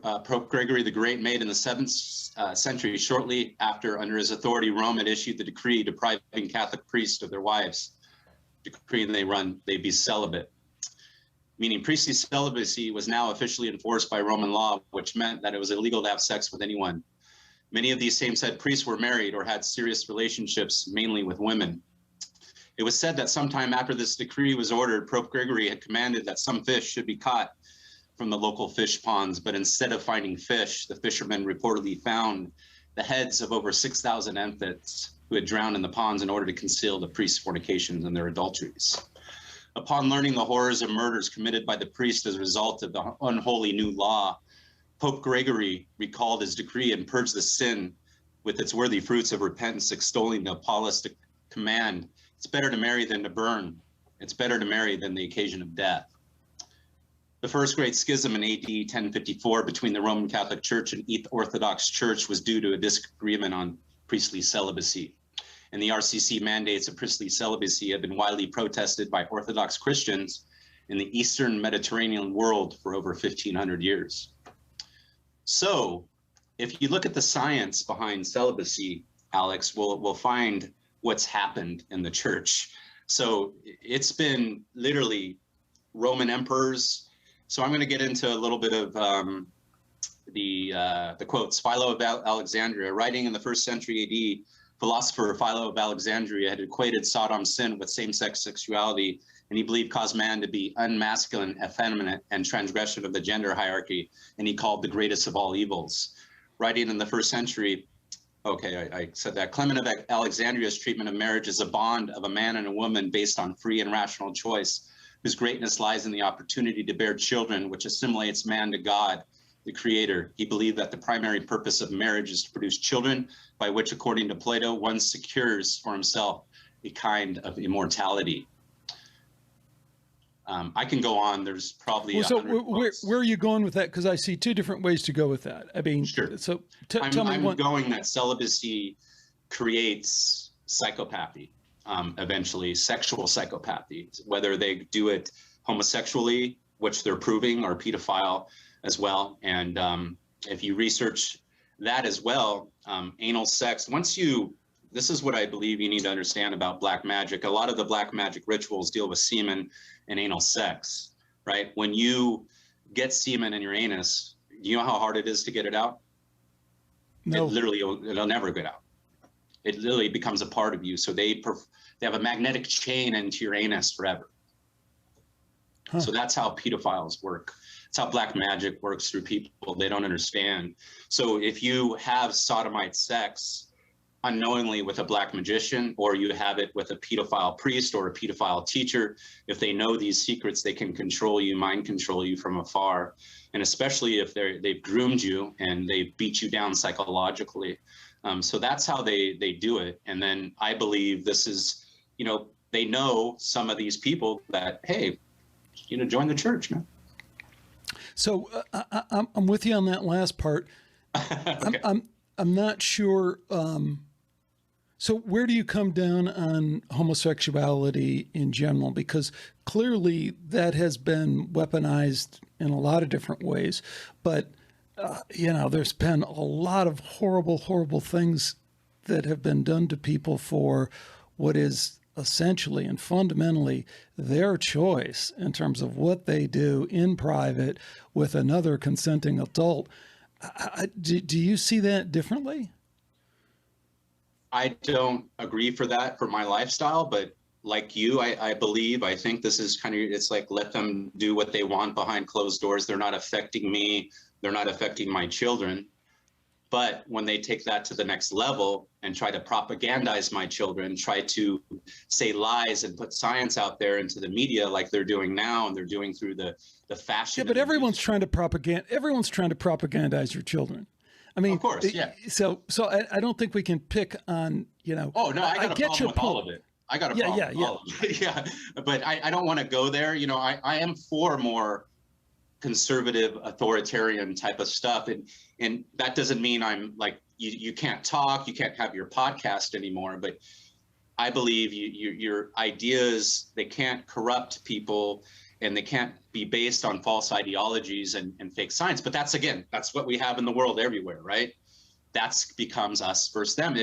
Pope Gregory the Great made in the 7th century, shortly after, under his authority, Rome had issued the decree depriving Catholic priests of their wives, decreeing they be celibate. Meaning priestly celibacy was now officially enforced by Roman law, which meant that it was illegal to have sex with anyone. Many of these same-sex priests were married or had serious relationships, mainly with women. It was said that sometime after this decree was ordered, Pope Gregory had commanded that some fish should be caught from the local fish ponds, but instead of finding fish, the fishermen reportedly found the heads of over 6,000 infants who had drowned in the ponds in order to conceal the priests' fornications and their adulteries. Upon learning the horrors of murders committed by the priest as a result of the unholy new law, Pope Gregory recalled his decree and purged the sin with its worthy fruits of repentance, extolling the apostolic command, "It's better to marry than to burn. It's better to marry than the occasion of death." The first great schism in AD 1054 between the Roman Catholic Church and the Orthodox Church was due to a disagreement on priestly celibacy. And the RCC mandates of priestly celibacy have been widely protested by Orthodox Christians in the Eastern Mediterranean world for over 1,500 years. So if you look at the science behind celibacy, Alex, we'll find what's happened in the church. So it's been literally Roman emperors. So I'm going to get into a little bit of the quotes. Philo of Alexandria, writing in the 1st century AD, philosopher Philo of Alexandria had equated Sodom's sin with same-sex sexuality, and he believed caused man to be unmasculine, effeminate, and transgression of the gender hierarchy, and he called the greatest of all evils. Writing in the 1st century, I said that, Clement of Alexandria's treatment of marriage is a bond of a man and a woman based on free and rational choice, whose greatness lies in the opportunity to bear children, which assimilates man to God, the creator. He believed that the primary purpose of marriage is to produce children, by which, according to Plato, one secures for himself a kind of immortality. I can go on. There's probably well, so 100 books. where are you going with that? Because I see two different ways to go with that. I mean, Sure. so I'm tell me one. going that celibacy creates psychopathy, eventually sexual psychopathy, whether they do it homosexually, which they're proving, or pedophile as well. And if you research that as well, anal sex, this is what I believe you need to understand about black magic. A lot of the black magic rituals deal with semen and anal sex, right? When you get semen in your anus, do you know how hard it is to get it out? No. It'll never get out. It literally becomes a part of you. So they have a magnetic chain into your anus forever. Huh. So that's how pedophiles work. It's how black magic works through people they don't understand. So if you have sodomite sex unknowingly with a black magician, or you have it with a pedophile priest or a pedophile teacher, if they know these secrets, they can control you, mind control you from afar. And especially if they've groomed you and they beat you down psychologically. So that's how they do it. And then I believe this is, they know some of these people that, hey, join the church, man. So I'm with you on that last part. Okay. I'm not sure. So where do you come down on homosexuality in general? Because clearly that has been weaponized in a lot of different ways. But, there's been a lot of horrible, horrible things that have been done to people for what is essentially and fundamentally their choice in terms of what they do in private with another consenting adult. Do you see that differently? I don't agree for my lifestyle, but like you, I think this is it's like, let them do what they want behind closed doors. They're not affecting me. They're not affecting my children. But when they take that to the next level and try to propagandize my children, try to say lies and put science out there into the media like they're doing now, and they're doing through the fashion. Yeah, but everyone's trying to propagandize your children. I mean, of course, yeah. So I don't think we can pick on, Oh, no, I get a problem with all of it. I got a problem with all of it. Yeah, but I don't want to go there. I am for more conservative, authoritarian type of stuff. And that doesn't mean I'm like, you can't talk, you can't have your podcast anymore. But I believe your ideas, they can't corrupt people, and they can't be based on false ideologies and fake science. But that's what we have in the world everywhere, right? That's becomes us versus them.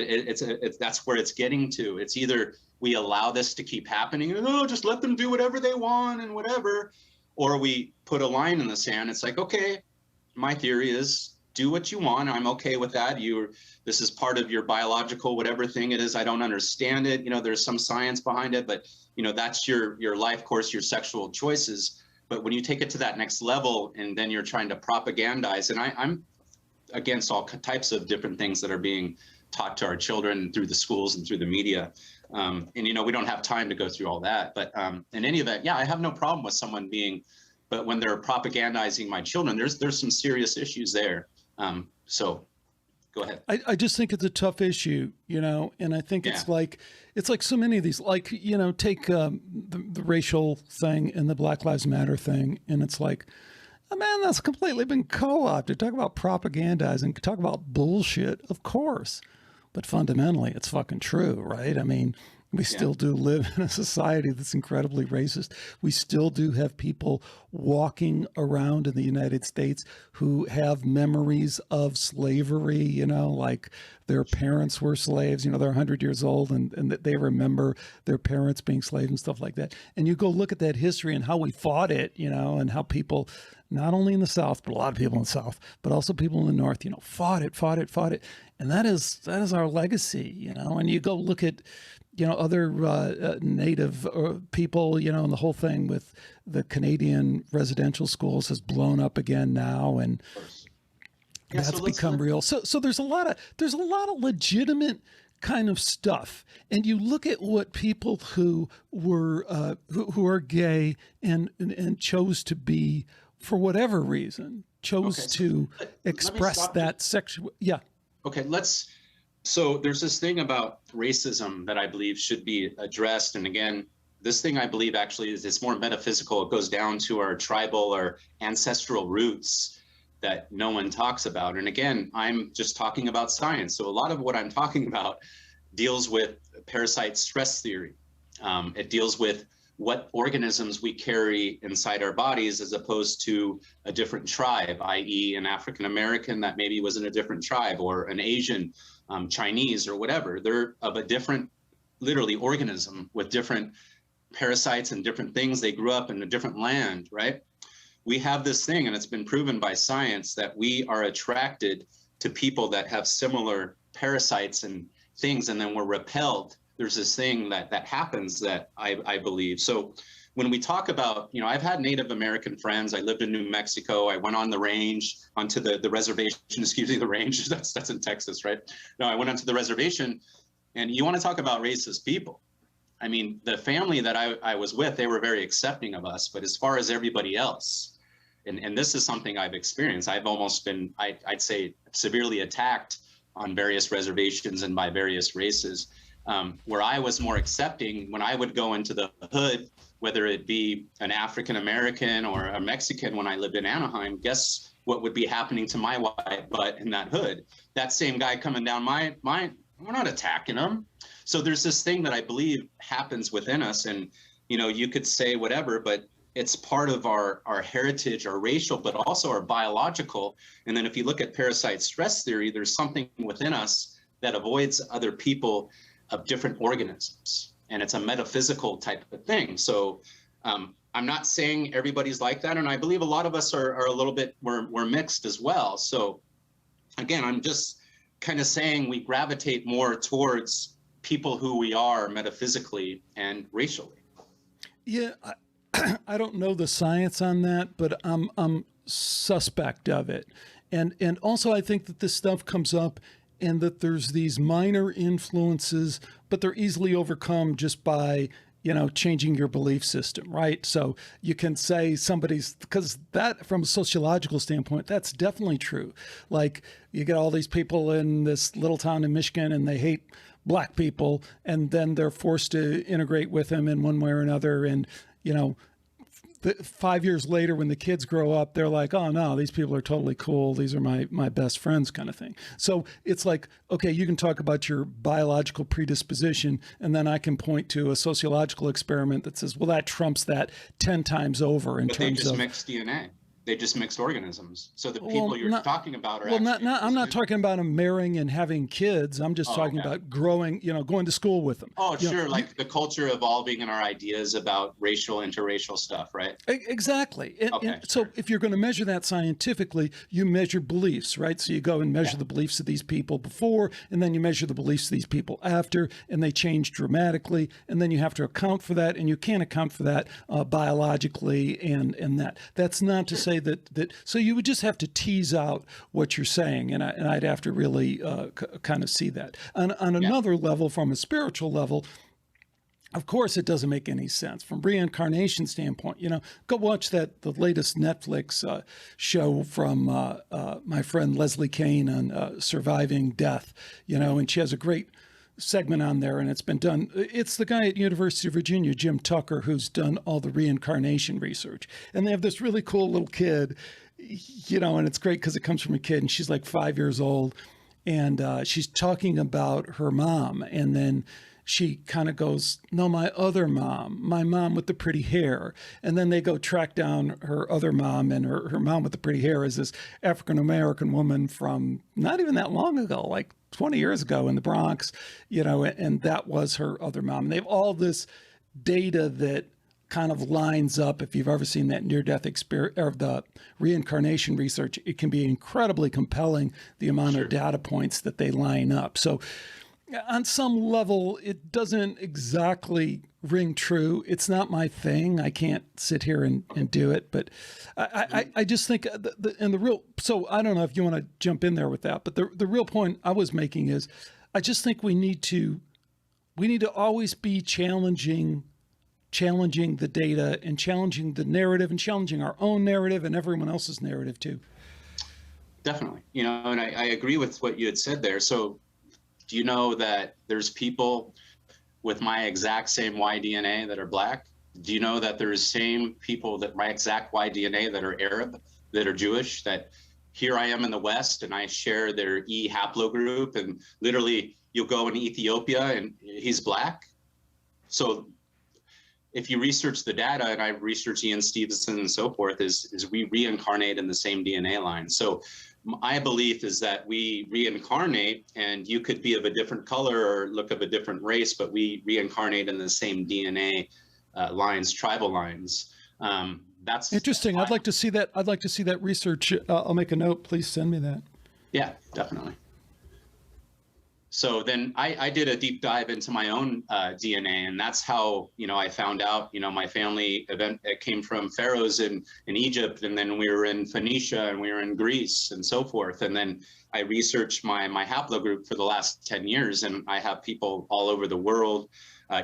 That's where it's getting to. It's either we allow this to keep happening, just let them do whatever they want and whatever, or we put a line in the sand. It's like, okay, my theory is do what you want. I'm okay with that. This is part of your biological, whatever thing it is. I don't understand it. There's some science behind it, but that's your life course, your sexual choices. But when you take it to that next level and then you're trying to propagandize, and I'm against all types of different things that are being taught to our children through the schools and through the media. And, we don't have time to go through all that. But in any event, yeah, I have no problem with someone but when they're propagandizing my children, there's some serious issues there. So go ahead. I just think it's a tough issue, and I think it's like so many of these, like, take the racial thing and the Black Lives Matter thing. And it's like, oh, man, that's completely been co-opted. Talk about propagandizing, talk about bullshit, of course. But fundamentally, it's fucking true, right? I mean, we still do live in a society that's incredibly racist. We still do have people walking around in the United States who have memories of slavery, like their parents were slaves, they're 100 years old and they remember their parents being slaves and stuff like that. And you go look at that history and how we fought it, and how people, not only in the South, but a lot of people in the South, but also people in the North, fought it. And that is our legacy, and you go look at, other Native people, and the whole thing with the Canadian residential schools has blown up again now, and that's become real. So there's a lot of legitimate kind of stuff, and you look at what people who were who are gay and chose to be, for whatever reason, chose to express that sexual. Yeah. Okay, so there's this thing about racism that I believe should be addressed. And again, This thing, I believe, actually is more metaphysical. It goes down to our tribal or ancestral roots that no one talks about. And again, I'm just talking about science. So a lot of what I'm talking about deals with parasite stress theory. It deals with what organisms we carry inside our bodies as opposed to a different tribe, i.e. an African American that maybe was in a different tribe, or an Asian, Chinese, or whatever. They're of a different, literally, organism with different parasites and different things. They grew up in a different land, right? We have this thing, and it's been proven by science, that we are attracted to people that have similar parasites and things, and then we're repelled. There's this thing that happens that I believe. So when we talk about, I've had Native American friends. I lived in New Mexico. I went on the range, onto the reservation, excuse me, the range, that's in Texas, right? No, I went onto the reservation, and you want to talk about racist people. I mean, the family that I was with, they were very accepting of us, but as far as everybody else, and this is something I've experienced, I've almost been, I'd say, severely attacked on various reservations and by various races. Where I was more accepting, when I would go into the hood, whether it be an African American or a Mexican, when I lived in Anaheim, guess what would be happening to my white butt in that hood? That same guy coming down my we're not attacking him. So there's this thing that I believe happens within us, and you could say whatever, but it's part of our heritage, our racial, but also our biological. And then if you look at parasite stress theory, there's something within us that avoids other people of different organisms, and it's a metaphysical type of thing. So I'm not saying everybody's like that, and I believe a lot of us are a little bit, we're mixed as well. So again, I'm just kind of saying we gravitate more towards people who we are metaphysically and racially. Yeah, I don't know the science on that, but I'm suspect of it, and also I think that this stuff comes up, and that there's these minor influences, but they're easily overcome just by, changing your belief system, right? So you can say because that, from a sociological standpoint, that's definitely true. Like, you get all these people in this little town in Michigan, and they hate black people, and then they're forced to integrate with them in one way or another. And, 5 years later, when the kids grow up, they're like, oh no, these people are totally cool. These are my best friends, kind of thing. So it's like, okay, you can talk about your biological predisposition, and then I can point to a sociological experiment that says, well, that trumps that 10 times over in terms of. But they just mixed DNA. They just mixed organisms. So the people you're talking about are I'm not talking about them marrying and having kids. I'm just talking about growing, going to school with them. Oh, sure. Like the culture evolving and our ideas about racial, interracial stuff, right? Exactly. And so if you're going to measure that scientifically, you measure beliefs, right? So you go and measure the beliefs of these people before, and then you measure the beliefs of these people after, and they change dramatically. And then you have to account for that, and you can't account for that biologically, and that's not to say that so you would just have to tease out what you're saying, and I'd have to really kind of see that on another level, from a spiritual level. Of course, it doesn't make any sense from reincarnation standpoint. Go watch the latest Netflix show from my friend Leslie Kane on surviving death. And she has a great segment on there, and it's been done. It's the guy at University of Virginia, Jim Tucker, who's done all the reincarnation research. And they have this really cool little kid, and it's great because it comes from a kid, and she's like 5 years old, and she's talking about her mom, and then she kind of goes, no, my other mom, my mom with the pretty hair. And then they go track down her other mom, and her mom with the pretty hair is this African-American woman from not even that long ago, like 20 years ago in the Bronx, and that was her other mom. And they have all this data that kind of lines up. If you've ever seen that near-death experience or the reincarnation research, it can be incredibly compelling, the amount of data points that they line up. So on some level, it doesn't exactly ring true. It's not my thing. I can't sit here and do it, but I just think so I don't know if you want to jump in there with that, but the real point I was making is I just think we need to always be challenging the data and challenging the narrative and challenging our own narrative and everyone else's narrative too. Definitely. And I agree with what you had said there. So do you know that there's people with my exact same Y DNA that are Black? Do you know that there's same people that my exact Y DNA that are Arab, that are Jewish, that here I am in the West and I share their E haplogroup, and literally you'll go in Ethiopia and he's Black? So if you research the data, and I research Ian Stevenson and so forth, is we reincarnate in the same DNA line. So my belief is that we reincarnate, and you could be of a different color or look of a different race, but we reincarnate in the same DNA lines, tribal lines. That's interesting. I'd like to see that. I'd like to see that research. I'll make a note. Please send me that. Yeah, definitely. So then I did a deep dive into my own DNA, and that's how, I found out, my family came from pharaohs in Egypt, and then we were in Phoenicia, and we were in Greece, and so forth. And then I researched my haplogroup for the last 10 years, and I have people all over the world.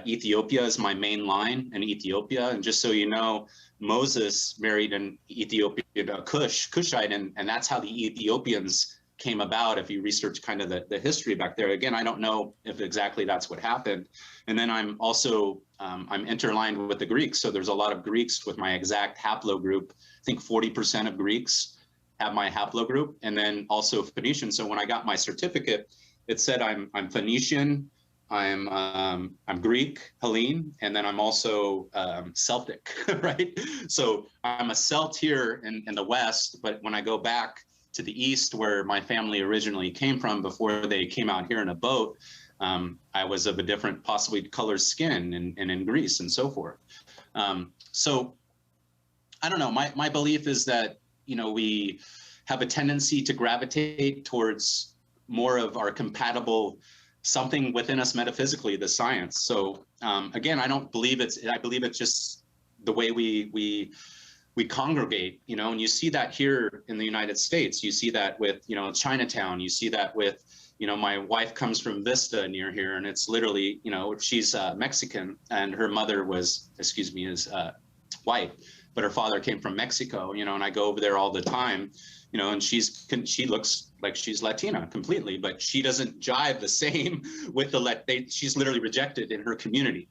Ethiopia is my main line in Ethiopia. And just so you know, Moses married an Ethiopian, Cushite, and that's how the Ethiopians came about. If you research kind of the history back there, again, I don't know if exactly that's what happened. And then I'm also, I'm interlined with the Greeks. So there's a lot of Greeks with my exact haplogroup. I think 40% of Greeks have my haplogroup, and then also Phoenician. So when I got my certificate, it said I'm Phoenician, I'm Greek, Hellene, and then I'm also Celtic, right? So I'm a Celt here in the West, but when I go back to the East, where my family originally came from before they came out here in a boat, I was of a different, possibly colored skin and in Greece and so forth. So I don't know, my belief is that, we have a tendency to gravitate towards more of our compatible something within us metaphysically, the science. So again, I believe it's just the way we congregate, and you see that here in the United States. You see that with, Chinatown. You see that with, my wife comes from Vista near here, and it's literally, she's Mexican, and her mother is white, but her father came from Mexico, and I go over there all the time, and she looks like she's Latina completely, but she doesn't jive the same with she's literally rejected in her community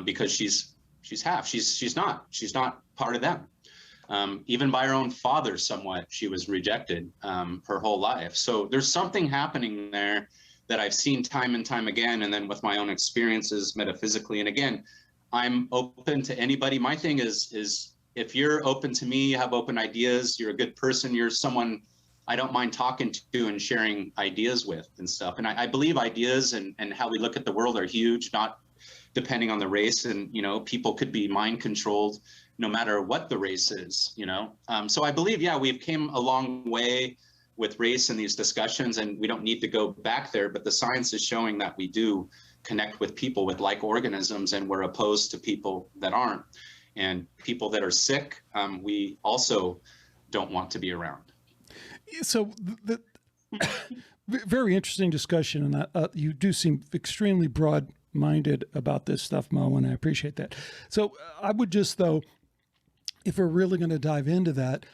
because she's half. She's not part of them. Even by her own father, somewhat, she was rejected her whole life. So there's something happening there that I've seen time and time again, and then with my own experiences metaphysically. And again, I'm open to anybody. My thing is if you're open to me, you have open ideas, you're a good person, you're someone I don't mind talking to and sharing ideas with and stuff. And I believe ideas and how we look at the world are huge, not depending on the race. And, people could be mind controlled no matter what the race is, So I believe, we've came a long way with race in these discussions, and we don't need to go back there, but the science is showing that we do connect with people with like organisms, and we're opposed to people that aren't. And people that are sick, we also don't want to be around. So the very interesting discussion, and you do seem extremely broad-minded about this stuff, Mo, and I appreciate that. So I would just, though, if we're really going to dive into that,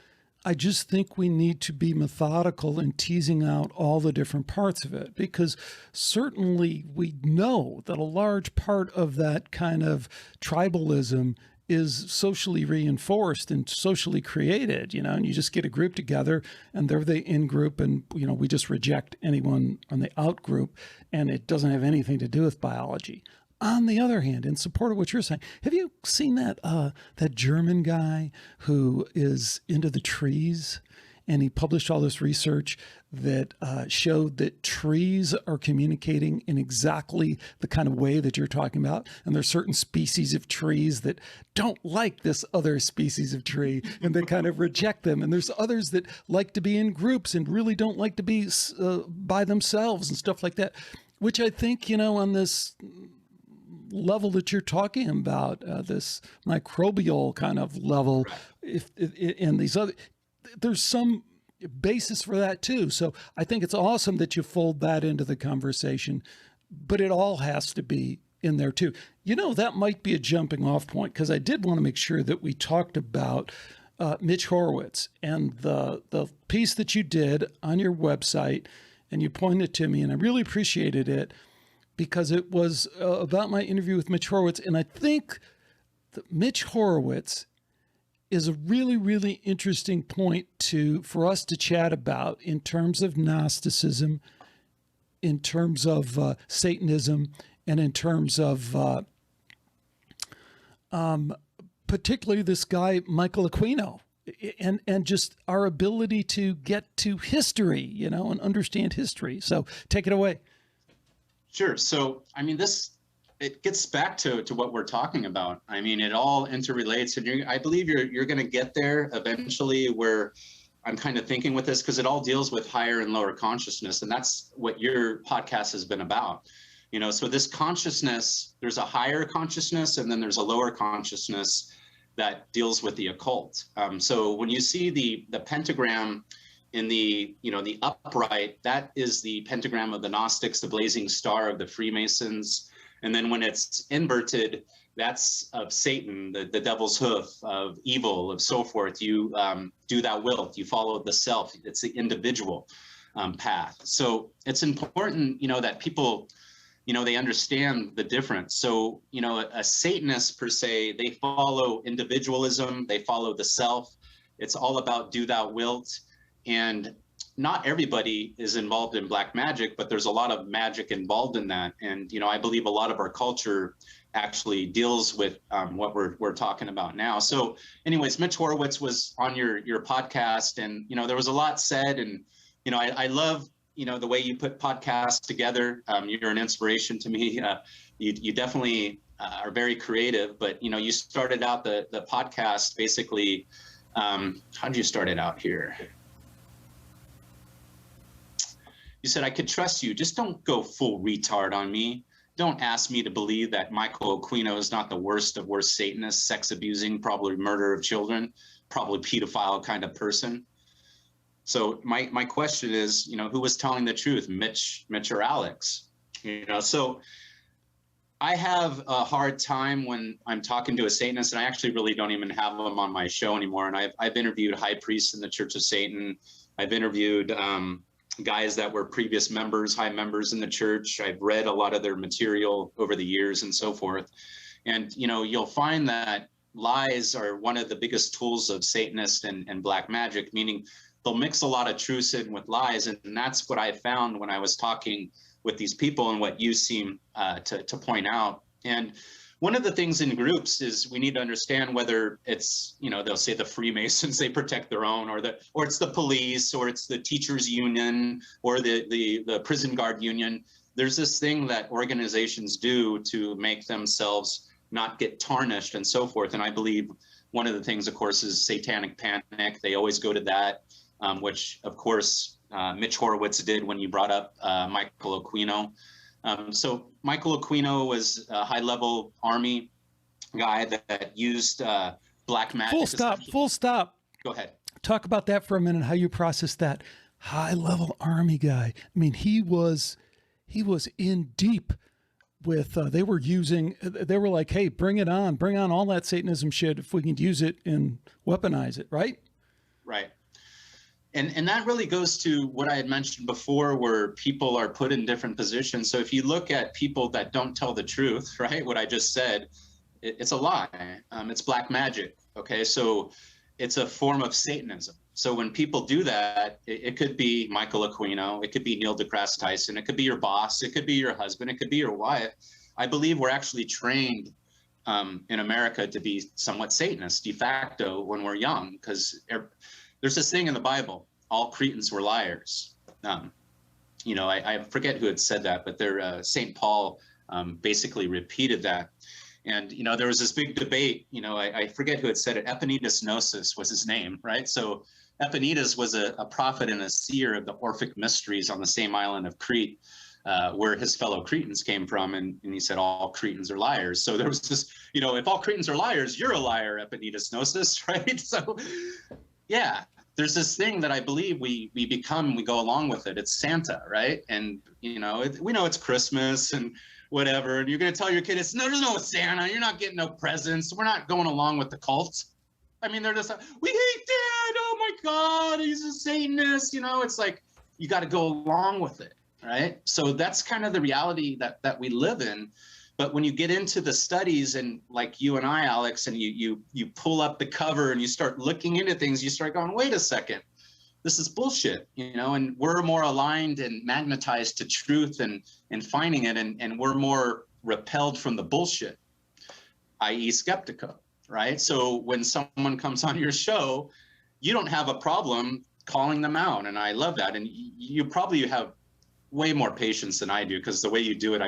I just think we need to be methodical in teasing out all the different parts of it, because certainly we know that a large part of that kind of tribalism is socially reinforced and socially created, and you just get a group together and they're the in group, and, we just reject anyone on the out group, and it doesn't have anything to do with biology. On the other hand, in support of what you're saying, have you seen that German guy who is into the trees, and he published all this research that showed that trees are communicating in exactly the kind of way that you're talking about. And there's certain species of trees that don't like this other species of tree, and they kind of reject them. And there's others that like to be in groups and really don't like to be by themselves and stuff like that, which I think, on this level that you're talking about, this microbial kind of level, and these other, there's some basis for that too. So I think it's awesome that you fold that into the conversation, but it all has to be in there too. That might be a jumping off point, because I did want to make sure that we talked about Mitch Horowitz and the piece that you did on your website, and you pointed to me, and I really appreciated it, because it was about my interview with Mitch Horowitz. And I think that Mitch Horowitz is a really, really interesting point for us to chat about in terms of Gnosticism, in terms of Satanism, and in terms of particularly this guy, Michael Aquino, and just our ability to get to history, and understand history. So take it away. Sure. So, I mean, it gets back to what we're talking about. I mean, it all interrelates, and I believe you're going to get there eventually, where I'm kind of thinking with this, because it all deals with higher and lower consciousness, and that's what your podcast has been about. So this consciousness, there's a higher consciousness, and then there's a lower consciousness that deals with the occult. So when you see the pentagram in the upright, that is the pentagram of the Gnostics, the blazing star of the Freemasons. And then when it's inverted, that's of Satan, the devil's hoof, of evil, of so forth. You do thou wilt, you follow the self. It's the individual path. So it's important, that people, they understand the difference. So, a Satanist per se, they follow individualism, they follow the self. It's all about do thou wilt. And not everybody is involved in black magic, but there's a lot of magic involved in that. And, I believe a lot of our culture actually deals with what we're talking about now. So anyways, Mitch Horowitz was on your podcast, and, there was a lot said. And, I love, the way you put podcasts together. You're an inspiration to me. You definitely are very creative, but, you started out the podcast basically. How did you start it out here? You said, I could trust you. Just don't go full retard on me. Don't ask me to believe that Michael Aquino is not the worst of worst Satanists, sex abusing, probably murder of children, probably pedophile kind of person. So my question is, who was telling the truth, Mitch or Alex? So I have a hard time when I'm talking to a Satanist, and I actually really don't even have them on my show anymore. And I've interviewed high priests in the Church of Satan. I've interviewed guys that were previous members, high members in the church. I've read a lot of their material over the years and so forth. And, you'll find that lies are one of the biggest tools of Satanist and black magic, meaning they'll mix a lot of truths in with lies. And that's what I found when I was talking with these people, and what you seem to point out. And one of the things in groups is we need to understand whether it's, they'll say the Freemasons, they protect their own, or it's the police, or it's the teachers union, or the prison guard union. There's this thing that organizations do to make themselves not get tarnished and so forth. And I believe one of the things, of course, is satanic panic. They always go to that, which, of course, Mitch Horowitz did when you brought up Michael Aquino. So Michael Aquino was a high-level army guy that used black magic. Full stop. Go ahead. Talk about that for a minute, how you process that. High-level army guy. I mean, he was in deep with, they were like, hey, bring on all that Satanism shit if we can use it and weaponize it, right? Right. And that really goes to what I had mentioned before, where people are put in different positions. So if you look at people that don't tell the truth, right, what I just said, it's a lie. It's black magic. Okay, so it's a form of Satanism. So when people do that, it could be Michael Aquino, it could be Neil deGrasse Tyson, it could be your boss, it could be your husband, it could be your wife. I believe we're actually trained in America to be somewhat Satanist de facto when we're young, because there's this thing in the Bible, all Cretans were liars. I forget who had said that, but St. Paul basically repeated that. And, there was this big debate, I forget who had said it. Epaenetus Gnosis was his name, right? So Epaenetus was a prophet and a seer of the Orphic mysteries on the same island of Crete, where his fellow Cretans came from. And he said, all Cretans are liars. So there was this, if all Cretans are liars, you're a liar, Epaenetus Gnosis, right? So, yeah, there's this thing that I believe we become, we go along with it. It's Santa, right? And, we know it's Christmas and whatever. And you're going to tell your kid, there's no Santa. You're not getting no presents. We're not going along with the cult. I mean, they're just like, we hate Dad. Oh, my God. He's a Satanist. It's like, you got to go along with it. right? So that's kind of the reality that we live in. But when you get into the studies, and like you and I, Alex, and you pull up the cover and you start looking into things, you start going, wait a second, this is bullshit, and we're more aligned and magnetized to truth and finding it, and we're more repelled from the bullshit, i.e. Skeptiko, right? So when someone comes on your show, you don't have a problem calling them out, and I love that. And you probably have way more patience than I do, because the way you do it,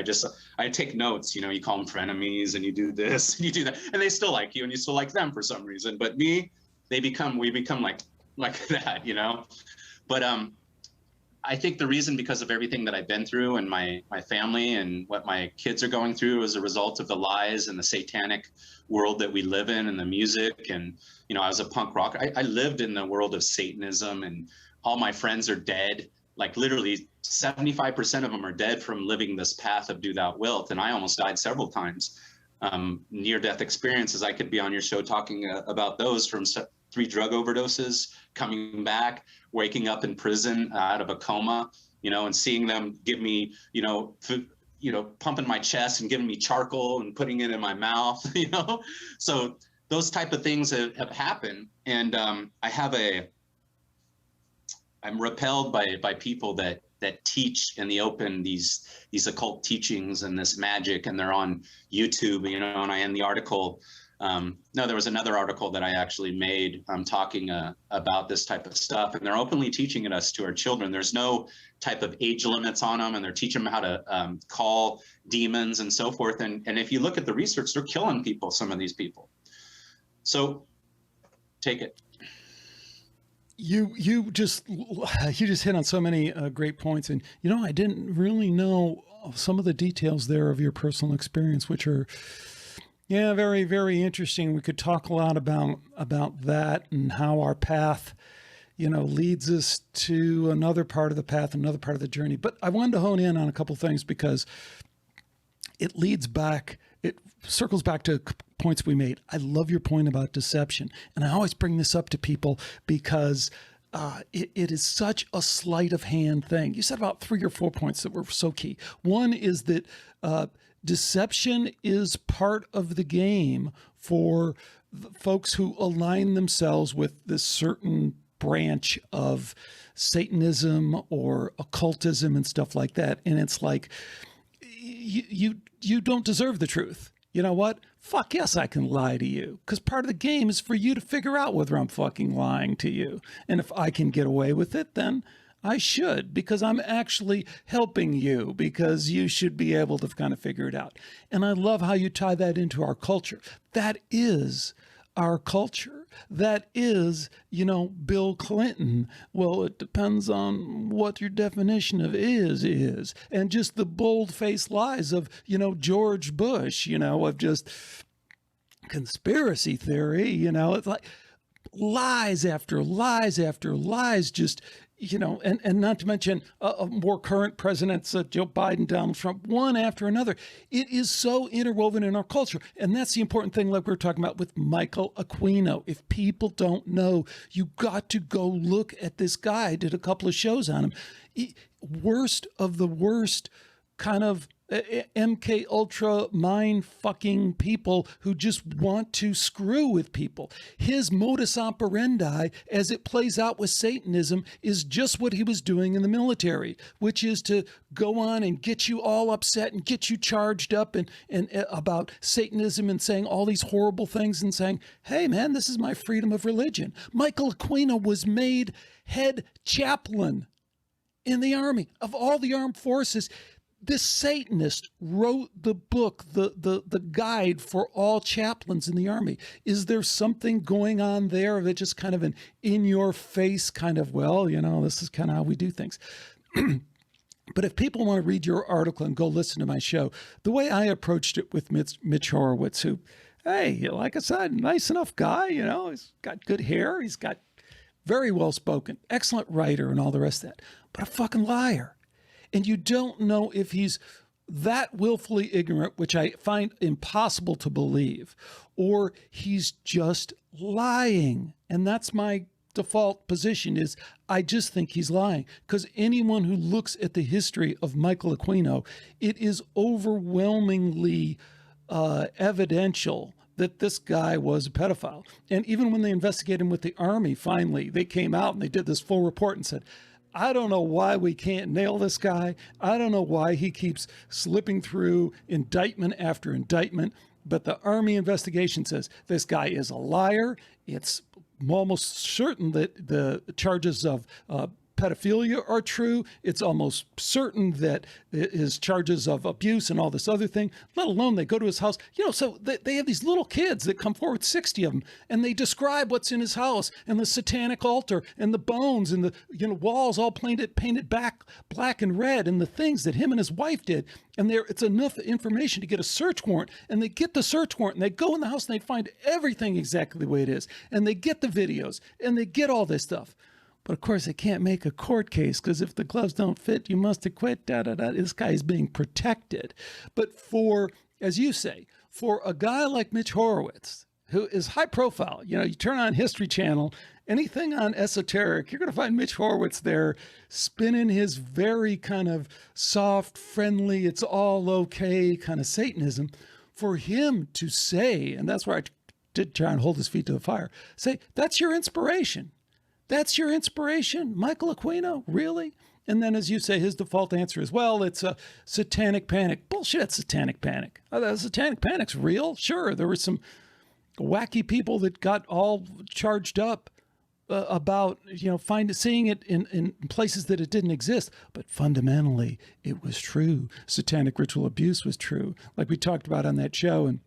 I take notes. You call them frenemies, and you do this and you do that, and they still like you, and you still like them for some reason. But we become like that, But I think the reason, because of everything that I've been through, and my family and what my kids are going through, as a result of the lies and the satanic world that we live in, and the music. And I was a punk rock. I lived in the world of Satanism, and all my friends are dead. Like literally 75% of them are dead from living this path of do thou wilt. And I almost died several times. Near-death experiences. I could be on your show talking about those, from 3 drug overdoses, coming back, waking up in prison out of a coma, and seeing them give me, pumping my chest and giving me charcoal and putting it in my mouth, So those type of things have happened. And I'm repelled by people that teach in the open these occult teachings and this magic, and they're on YouTube, and I end the article. There was another article that I actually made talking about this type of stuff, and they're openly teaching us to our children. There's no type of age limits on them, and they're teaching them how to call demons and so forth. And if you look at the research, they're killing people, some of these people. So take it. You just hit on so many great points, and I didn't really know some of the details there of your personal experience, which are very, very interesting. We could talk a lot about that, and how our path leads us to another part of the path, another part of the journey. But I wanted to hone in on a couple things, because it circles back to points we made. I love your point about deception. And I always bring this up to people because it is such a sleight of hand thing. You said about 3 or 4 points that were so key. One is that deception is part of the game for the folks who align themselves with this certain branch of Satanism or occultism and stuff like that. And it's like, you don't deserve the truth. You know what? Fuck yes, I can lie to you, because part of the game is for you to figure out whether I'm fucking lying to you. And if I can get away with it, then I should, because I'm actually helping you, because you should be able to kind of figure it out. And I love how you tie that into our culture. That is our culture. That is, Bill Clinton. Well, it depends on what your definition of is. And just the bold-faced lies of, George Bush, of just conspiracy theory, it's like lies after lies after lies, just, and not to mention more current presidents, Joe Biden, Donald Trump, one after another. It is so interwoven in our culture. And that's the important thing, like we were talking about with Michael Aquino. If people don't know, you got to go look at this guy. I did a couple of shows on him. Worst of the worst kind of MK Ultra mind fucking people who just want to screw with people. His modus operandi, as it plays out with Satanism, is just what he was doing in the military, which is to go on and get you all upset and get you charged up and about Satanism, and saying all these horrible things and saying, hey man, this is my freedom of religion. Michael Aquino was made head chaplain in the Army, of all the armed forces. This Satanist wrote the book, the guide for all chaplains in the Army. Is there something going on there that just kind of an in-your-face kind of, well, this is kind of how we do things? But if people want to read your article and go listen to my show, the way I approached it with Mitch Horowitz, who, hey, like I said, nice enough guy, he's got good hair, he's got very well-spoken, excellent writer and all the rest of that, but a fucking liar. And you don't know if he's that willfully ignorant, which I find impossible to believe, or he's just lying. And that's my default position is, I just think he's lying. Because anyone who looks at the history of Michael Aquino, it is overwhelmingly evidential that this guy was a pedophile. And even when they investigated him with the Army, finally, they came out and they did this full report and said, I don't know why we can't nail this guy. I don't know why he keeps slipping through indictment after indictment. But the Army investigation says this guy is a liar. It's almost certain that the charges of pedophilia are true. It's almost certain that his charges of abuse and all this other thing, let alone they go to his house. So they have these little kids that come forward, 60 of them, and they describe what's in his house and the satanic altar and the bones and the walls all painted back black and red and the things that him and his wife did. And it's enough information to get a search warrant, and they get the search warrant and they go in the house and they find everything exactly the way it is. And they get the videos and they get all this stuff. But of course, they can't make a court case because if the gloves don't fit, you must acquit. This guy is being protected. But as you say, for a guy like Mitch Horowitz, who is high profile, you turn on History Channel, anything on esoteric, you're going to find Mitch Horowitz there spinning his very kind of soft, friendly, it's all okay kind of Satanism. For him to say, and that's where I did try and hold his feet to the fire, say, that's your inspiration. That's your inspiration, Michael Aquino? Really? And then, as you say, his default answer is, well, it's a satanic panic. Bullshit, satanic panic. The satanic panic's real. Sure, there were some wacky people that got all charged up about, seeing it in places that it didn't exist. But fundamentally, it was true. Satanic ritual abuse was true, like we talked about on that show. And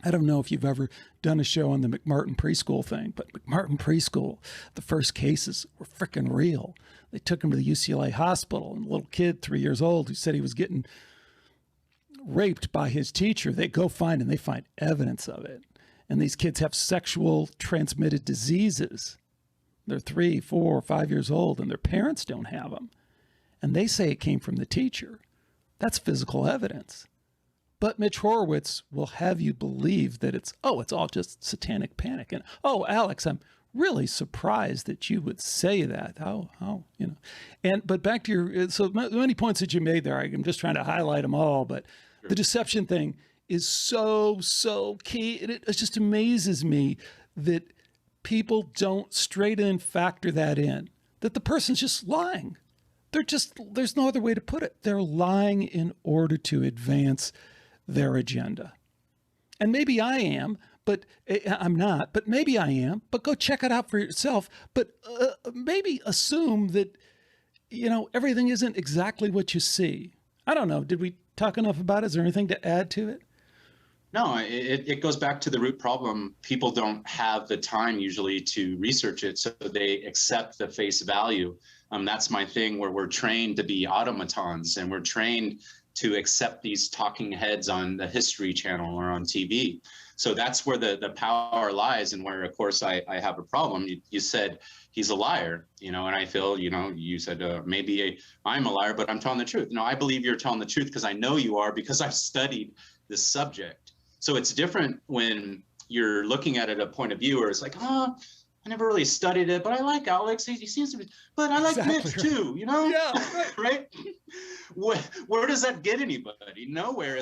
I don't know if you've ever done a show on the McMartin preschool thing, but McMartin preschool, the first cases were freaking real. They took him to the UCLA hospital, and a little kid, 3 years old, who said he was getting raped by his teacher, they go find, and they find evidence of it. And these kids have sexual transmitted diseases. They're 3, 4, 5 years old, and their parents don't have them. And they say it came from the teacher. That's physical evidence. But Mitch Horowitz will have you believe that it's all just satanic panic. And, Alex, I'm really surprised that you would say that. But back to so many points that you made there. I'm just trying to highlight them all. But sure. The deception thing is so key. It just amazes me that people don't straight in factor that in, that the person's just lying. There's no other way to put it. They're lying in order to advance their agenda. And maybe I am, but I'm not, but maybe I am, but go check it out for yourself. But maybe assume that, everything isn't exactly what you see. I don't know. Did we talk enough about it? Is there anything to add to it? No, it goes back to the root problem. People don't have the time usually to research it, so they accept the face value. That's my thing, where we're trained to be automatons, and we're trained to accept these talking heads on the History Channel or on TV. So that's where the power lies, and where, of course, I have a problem. You said he's a liar, and I feel, you said maybe I'm a liar, but I'm telling the truth. No, I believe you're telling the truth because I know you are, because I've studied this subject. So it's different when you're looking at it at a point of view where it's like, I never really studied it, but I like Alex. He seems to be, but I like Mitch too, Yeah, right. Where does that get anybody? Nowhere.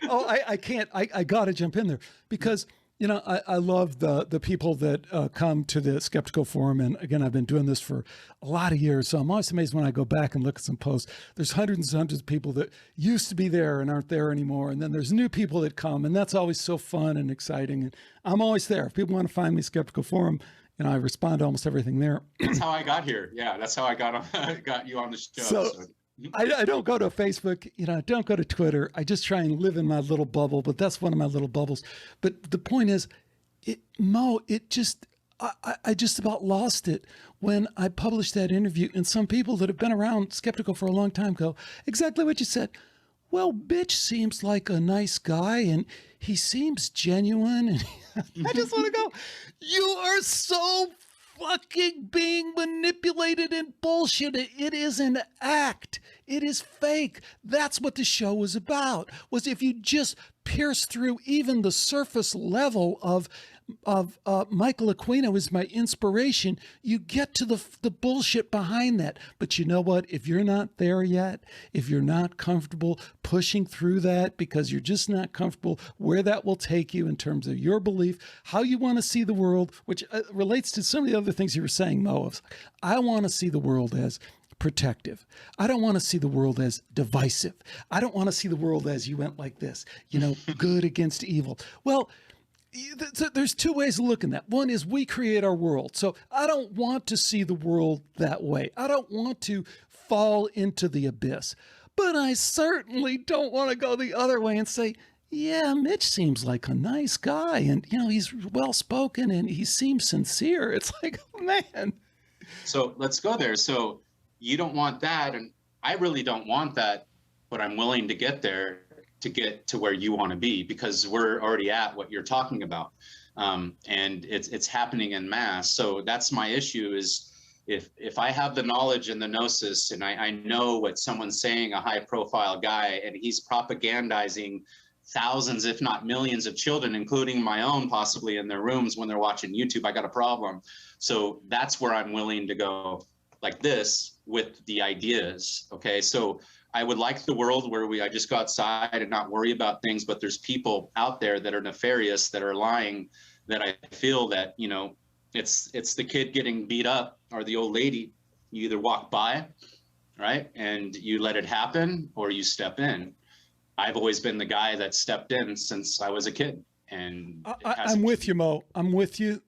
I can't. I got to jump in there because I love the people that come to the Skeptiko Forum, and again, I've been doing this for a lot of years, so I'm always amazed when I go back and look at some posts. There's hundreds and hundreds of people that used to be there and aren't there anymore, and then there's new people that come, and that's always so fun and exciting. And I'm always there. If people want to find me, Skeptiko Forum, I respond to almost everything there. That's how I got here. Yeah, that's how I got you on the show. So. I don't go to Facebook, I don't go to Twitter. I just try and live in my little bubble, but that's one of my little bubbles. But the point is, I just about lost it when I published that interview. And some people that have been around Skeptiko for a long time go, exactly what you said. Well, Bitch seems like a nice guy and he seems genuine. And I just want to go, you are so fucking being manipulated and bullshit. It is an act. It is fake. That's what the show was about, was if you just pierce through even the surface level of Michael Aquino is my inspiration. You get to the bullshit behind that. But you know what? If you're not there yet, if you're not comfortable pushing through that because you're just not comfortable where that will take you in terms of your belief, how you want to see the world, which relates to some of the other things you were saying, Mo. I want to see the world as protective. I don't want to see the world as divisive. I don't want to see the world as you went like this, good against evil. Well, there's two ways of looking at that. One is we create our world. So I don't want to see the world that way. I don't want to fall into the abyss. But I certainly don't want to go the other way and say, yeah, Mitch seems like a nice guy. And, he's well-spoken and he seems sincere. It's like, man. So let's go there. So you don't want that. And I really don't want that, but I'm willing to get there to get to where you want to be, because we're already at what you're talking about. And it's happening en masse. So that's my issue is if I have the knowledge and the gnosis and I know what someone's saying, a high profile guy, and he's propagandizing thousands, if not millions of children, including my own, possibly in their rooms when they're watching YouTube, I got a problem. So that's where I'm willing to go like this with the ideas. Okay. So I would like the world where I just go outside and not worry about things, but there's people out there that are nefarious, that are lying, that I feel that, it's the kid getting beat up or the old lady. You either walk by, right, and you let it happen, or you step in. I've always been the guy that stepped in since I was a kid. And I'm with you, Mo. I'm with you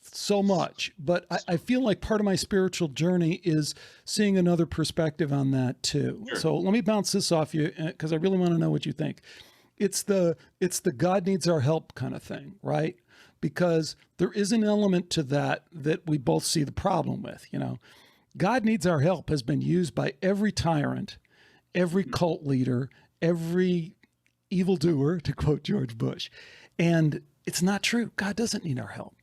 so much. But I feel like part of my spiritual journey is seeing another perspective on that too. Sure. So let me bounce this off you because I really want to know what you think. It's the God needs our help kind of thing, right? Because there is an element to that we both see the problem with. God needs our help has been used by every tyrant, every cult leader, every evildoer, to quote George Bush. And it's not true. God doesn't need our help.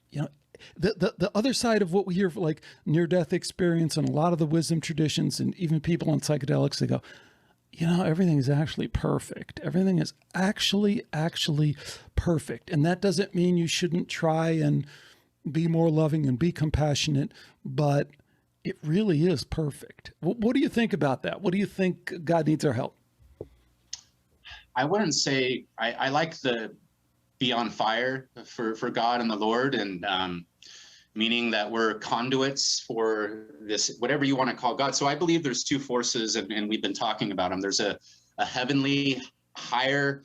The other side of what we hear, like near-death experience and a lot of the wisdom traditions and even people on psychedelics, they go, everything is actually perfect. Everything is actually perfect. And that doesn't mean you shouldn't try and be more loving and be compassionate, but it really is perfect. What do you think about that? What do you think God needs our help? I wouldn't say I like the be on fire for God and the Lord, and meaning that we're conduits for this, whatever you want to call God. So I believe there's two forces, and we've been talking about them. There's a heavenly higher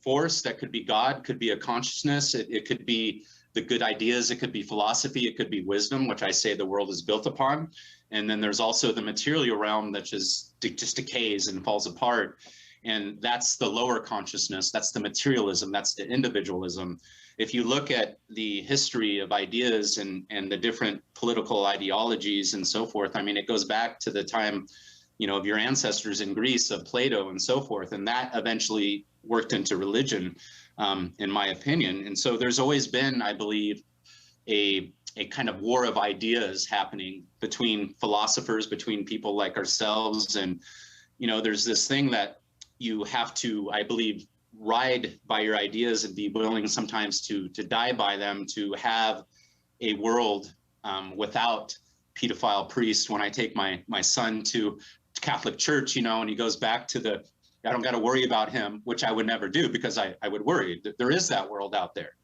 force that could be God, could be a consciousness. It could be the good ideas. It could be philosophy. It could be wisdom, which I say the world is built upon. And then there's also the material realm that just decays and falls apart. And that's the lower consciousness. That's the materialism. That's the individualism. If you look at the history of ideas and the different political ideologies and so forth, I mean, it goes back to the time, of your ancestors in Greece, of Plato and so forth. And that eventually worked into religion, in my opinion. And so there's always been, I believe, a kind of war of ideas happening between philosophers, between people like ourselves. And, there's this thing that you have to, I believe, ride by your ideas and be willing sometimes to die by them, to have a world without pedophile priests. When I take my son to Catholic church, and he goes back to I don't got to worry about him, which I would never do because I would worry. There is that world out there.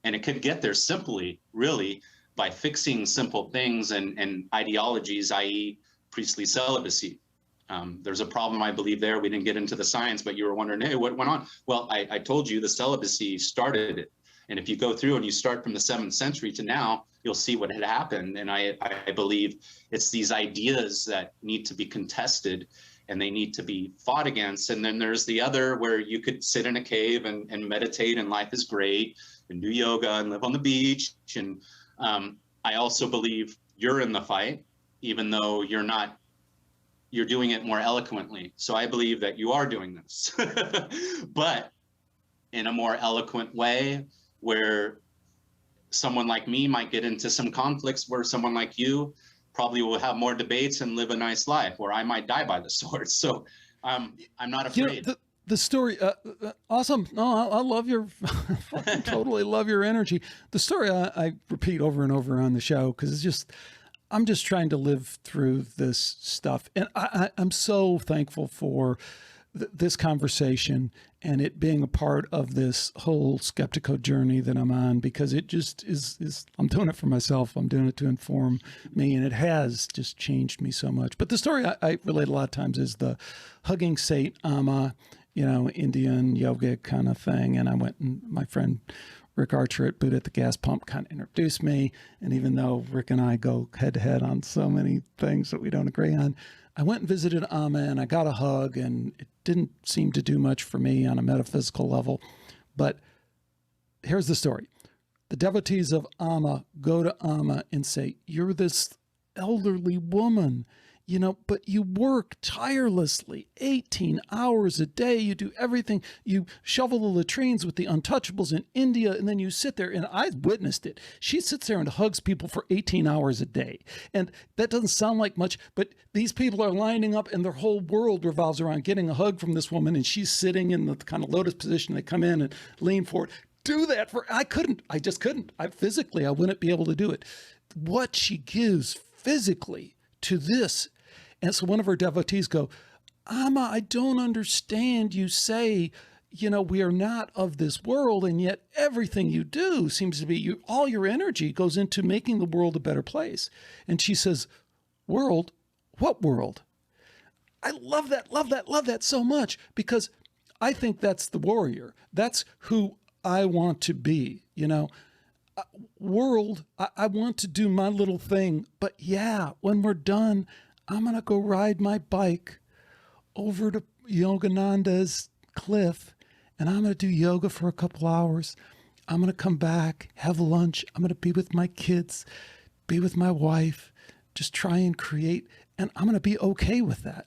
And it could get there simply, really, by fixing simple things and ideologies, i.e. priestly celibacy. There's a problem, I believe, there. We didn't get into the science, but you were wondering, hey, what went on? Well, I told you the celibacy started it. And if you go through and you start from the 7th century to now, you'll see what had happened. And I believe it's these ideas that need to be contested and they need to be fought against. And then there's the other where you could sit in a cave and meditate and life is great and do yoga and live on the beach. And I also believe you're in the fight, even though you're not. You're doing it more eloquently. So I believe that you are doing this, but in a more eloquent way where someone like me might get into some conflicts where someone like you probably will have more debates and live a nice life where I might die by the sword. So I'm not afraid. the story, awesome. No, I love your, fucking totally love your energy. The story I repeat over and over on the show because it's just, I'm just trying to live through this stuff, and I'm so thankful for this conversation and it being a part of this whole Skeptiko journey that I'm on, because it just is I'm doing it for myself. I'm doing it to inform me, and it has just changed me so much. But the story I relate a lot of times is the hugging Sate Ama, Indian yoga kind of thing. And I went, and my friend Rick Archer at Buddha at the Gas Pump kind of introduced me. And even though Rick and I go head to head on so many things that we don't agree on, I went and visited Ama and I got a hug, and it didn't seem to do much for me on a metaphysical level. But here's the story. The devotees of Ama go to Ama and say, you're this elderly woman, but you work tirelessly, 18 hours a day. You do everything. You shovel the latrines with the untouchables in India, and then you sit there, and I witnessed it. She sits there and hugs people for 18 hours a day. And that doesn't sound like much, but these people are lining up, and their whole world revolves around getting a hug from this woman, and she's sitting in the kind of lotus position. They come in and lean forward. Do that I just couldn't. I wouldn't be able to do it. What she gives physically to this. And so one of her devotees go, Ama, I don't understand. You say, we are not of this world, and yet everything you do seems to be, all your energy goes into making the world a better place. And she says, world? What world? I love that so much, because I think that's the warrior. That's who I want to be, world. I want to do my little thing, but when we're done, I'm going to go ride my bike over to Yogananda's cliff, and I'm going to do yoga for a couple hours. I'm going to come back, have lunch. I'm going to be with my kids, be with my wife, just try and create, and I'm going to be okay with that.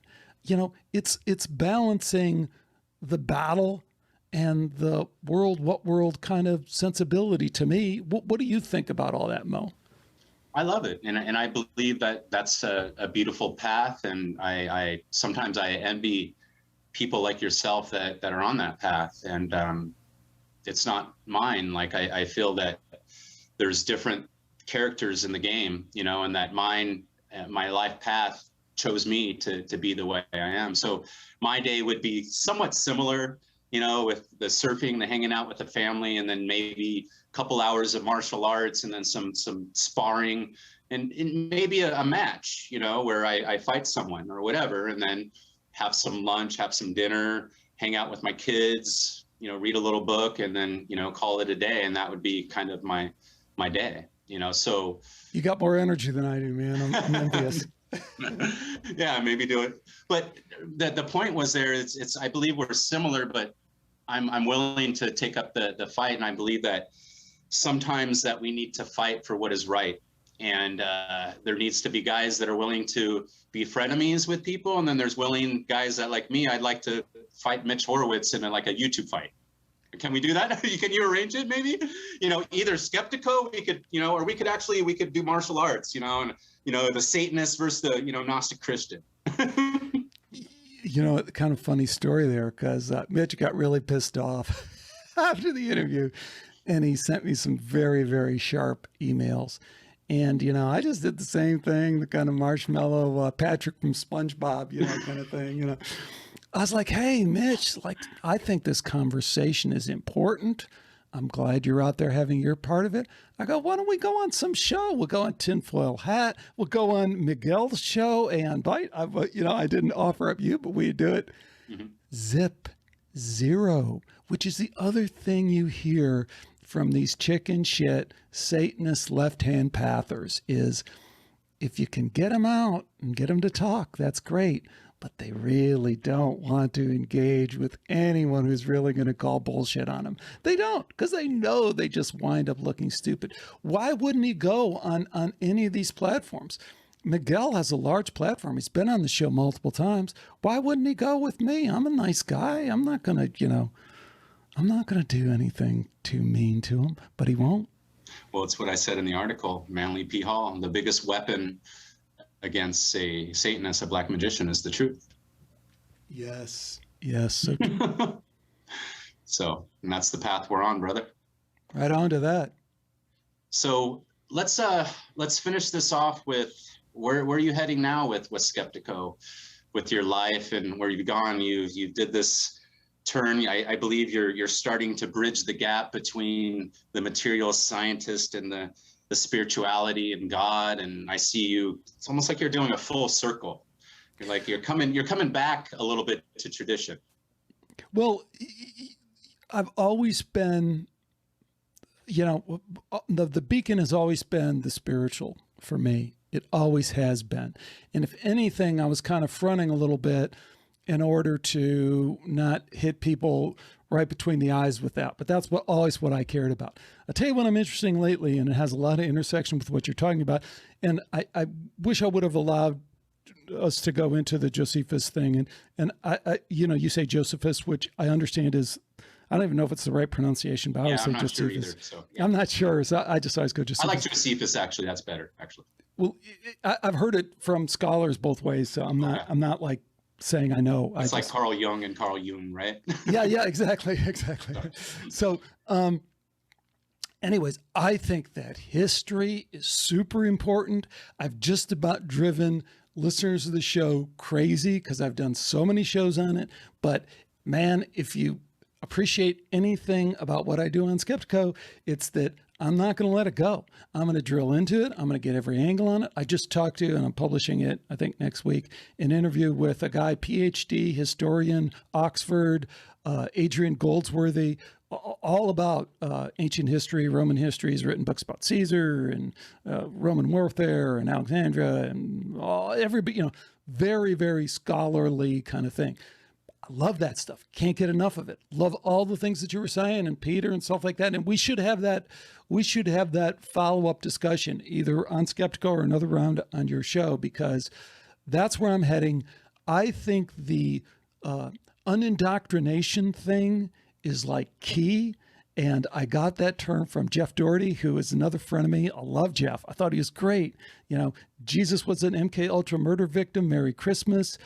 It's balancing the battle and the what world kind of sensibility to me. What do you think about all that, Mo? I love it. And I believe that that's a beautiful path. And I sometimes I envy people like yourself that are on that path. And it's not mine. Like I feel that there's different characters in the game, and that my life path chose me to be the way I am. So my day would be somewhat similar, with the surfing, the hanging out with the family, and then maybe couple hours of martial arts, and then some sparring, and maybe a match, where I fight someone or whatever, and then have some lunch, have some dinner, hang out with my kids, read a little book, and then, call it a day. And that would be kind of my day, so. You got more energy than I do, man. I'm envious. Yeah, maybe do it. But the point was there, it's I believe we're similar, but I'm willing to take up the fight. And I believe that sometimes that we need to fight for what is right. And there needs to be guys that are willing to be frenemies with people. And then there's willing guys that, like me, I'd like to fight Mitch Horowitz in a YouTube fight. Can we do that? Can you arrange it? Maybe, either Skeptiko, we could, or we could do martial arts, and, the Satanist versus the, Gnostic Christian. Kind of funny story there, because Mitch got really pissed off after the interview, and he sent me some very, very sharp emails. And, I just did the same thing, the kind of marshmallow Patrick from SpongeBob, kind of thing, I was like, hey, Mitch, I think this conversation is important. I'm glad you're out there having your part of it. I go, why don't we go on some show? We'll go on Tinfoil Hat. We'll go on Miguel's show and bite. I didn't offer up you, but we do it. Mm-hmm. Zip zero, which is the other thing you hear from these chicken shit Satanist left-hand pathers, is if you can get them out and get them to talk, that's great. But they really don't want to engage with anyone who's really going to call bullshit on them. They don't, because they know they just wind up looking stupid. Why wouldn't he go on any of these platforms? Miguel has a large platform. He's been on the show multiple times. Why wouldn't he go with me? I'm a nice guy. I'm not going to do anything too mean to him, but he won't. Well, it's what I said in the article, Manly P. Hall. The biggest weapon against a Satanist, a black magician, is the truth. Yes. Yes. So, and that's the path we're on, brother. Right on to that. So let's finish this off with where are you heading now with Skeptiko, with your life and where you've gone. You did this turn. I believe you're starting to bridge the gap between the material scientist and the spirituality and God. And I see you. It's almost like you're doing a full circle. You're coming back a little bit to tradition. Well, I've always been, the beacon has always been the spiritual for me. It always has been. And if anything, I was kind of fronting a little bit in order to not hit people right between the eyes with that. But that's always what I cared about. I'll tell you what I'm interested in lately, and it has a lot of intersection with what you're talking about. And I wish I would have allowed us to go into the Josephus thing. And I you say Josephus, which I understand is, I don't even know if it's the right pronunciation, but I always say Josephus. Sure either, so, yeah. I'm not sure. So I just always go Josephus. I like Josephus, actually. That's better, actually. Well, I've heard it from scholars both ways, so I'm not like saying I know. It's like Carl Jung and Carl Jung, right? Yeah, exactly. So, anyways, I think that history is super important. I've just about driven listeners of the show crazy because I've done so many shows on it. But man, if you appreciate anything about what I do on Skeptiko, it's that I'm not going to let it go. I'm going to drill into it. I'm going to get every angle on it. I just talked to, and I'm publishing it, I think next week, an interview with a guy, PhD, historian, Oxford, Adrian Goldsworthy, all about ancient history, Roman history. He's written books about Caesar and Roman warfare and Alexandria and very, very scholarly kind of thing. I love that stuff. Can't get enough of it. Love all the things that you were saying and Peter and stuff like that. And we should have that. We should have that follow-up discussion either on Skeptiko or another round on your show, because that's where I'm heading. I think the unindoctrination thing is like key. And I got that term from Jeff Doherty, who is another friend of me. I love Jeff. I thought he was great. Jesus was an MK Ultra murder victim. Merry Christmas.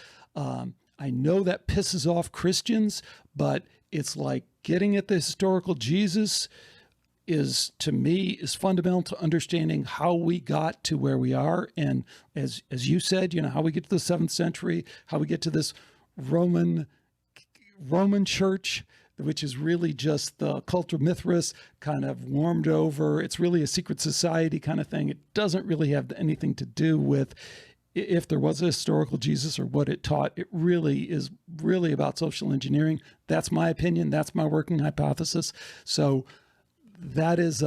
I know that pisses off Christians, but it's like getting at the historical Jesus is, to me, is fundamental to understanding how we got to where we are. And as you said, how we get to the 7th century, how we get to this Roman church, which is really just the cult of Mithras kind of warmed over. It's really a secret society kind of thing. It doesn't really have anything to do with if there was a historical Jesus or what it taught. It really is about social engineering. That's my opinion. That's my working hypothesis. So that is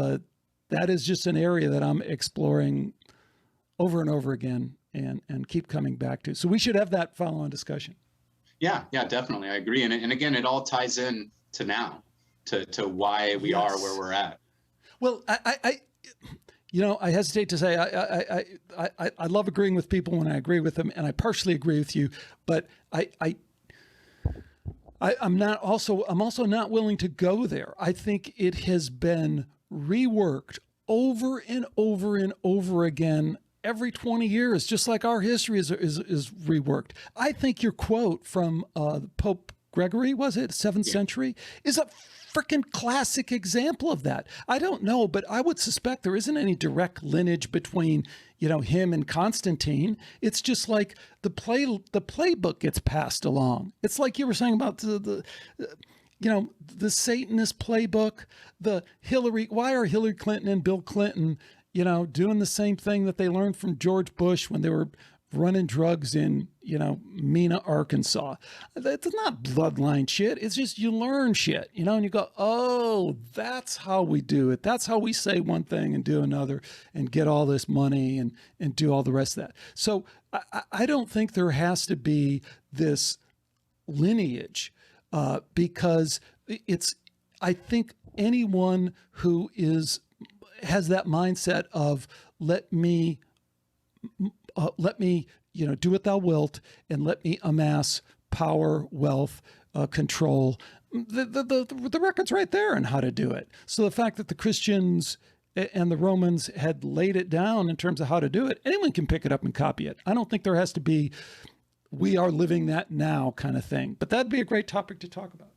just an area that I'm exploring over and over again and keep coming back to. So we should have that follow-on discussion. Yeah, definitely. I agree. And again, it all ties in to now, to why we are where we're at. Well, I hesitate to say I love agreeing with people when I agree with them, and I partially agree with you, but I'm also not willing to go there. I think it has been reworked over and over and over again every 20 years, just like our history is reworked. I think your quote from Pope Gregory, was it 7th century, is a freaking classic example of that. I don't know, but I would suspect there isn't any direct lineage between, him and Constantine. It's just like the playbook gets passed along. It's like you were saying about the Satanist playbook, why are Hillary Clinton and Bill Clinton, doing the same thing that they learned from George Bush when they were running drugs in, Mena, Arkansas. That's not bloodline shit. It's just you learn shit, and you go, oh, that's how we do it. That's how we say one thing and do another and get all this money and do all the rest of that. So I don't think there has to be this lineage because I think anyone who has that mindset of let me do what thou wilt, and let me amass power, wealth, control. The record's right there on how to do it. So the fact that the Christians and the Romans had laid it down in terms of how to do it, anyone can pick it up and copy it. I don't think there has to be we are living that now kind of thing. But that'd be a great topic to talk about.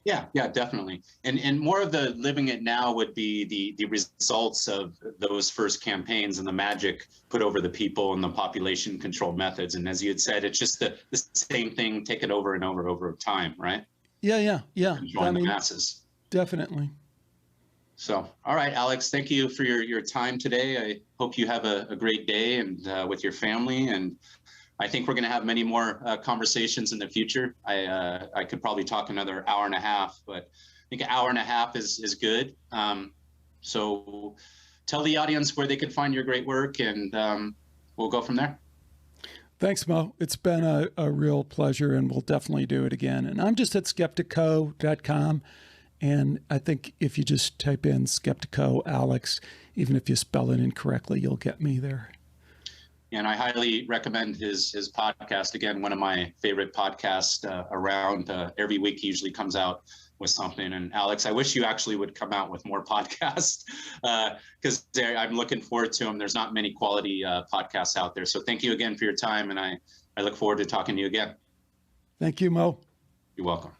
Yeah, definitely. And more of the living it now would be the results of those first campaigns and the magic put over the people and the population control methods. And as you had said, it's just the same thing taken over and over time, right? Yeah. Controlling the masses. Definitely. So, all right, Alex, thank you for your time today. I hope you have a great day and with your family. And I think we're going to have many more conversations in the future. I could probably talk another hour and a half, but I think an hour and a half is good. So tell the audience where they can find your great work, and we'll go from there. Thanks, Mo. It's been a real pleasure, and we'll definitely do it again. And I'm just at skeptiko.com. And I think if you just type in Skeptiko Alex, even if you spell it incorrectly, you'll get me there. And I highly recommend his podcast. Again, one of my favorite podcasts around. Every week he usually comes out with something. And Alex, I wish you actually would come out with more podcasts because I'm looking forward to them. There's not many quality podcasts out there. So thank you again for your time. And I look forward to talking to you again. Thank you, Mo. You're welcome.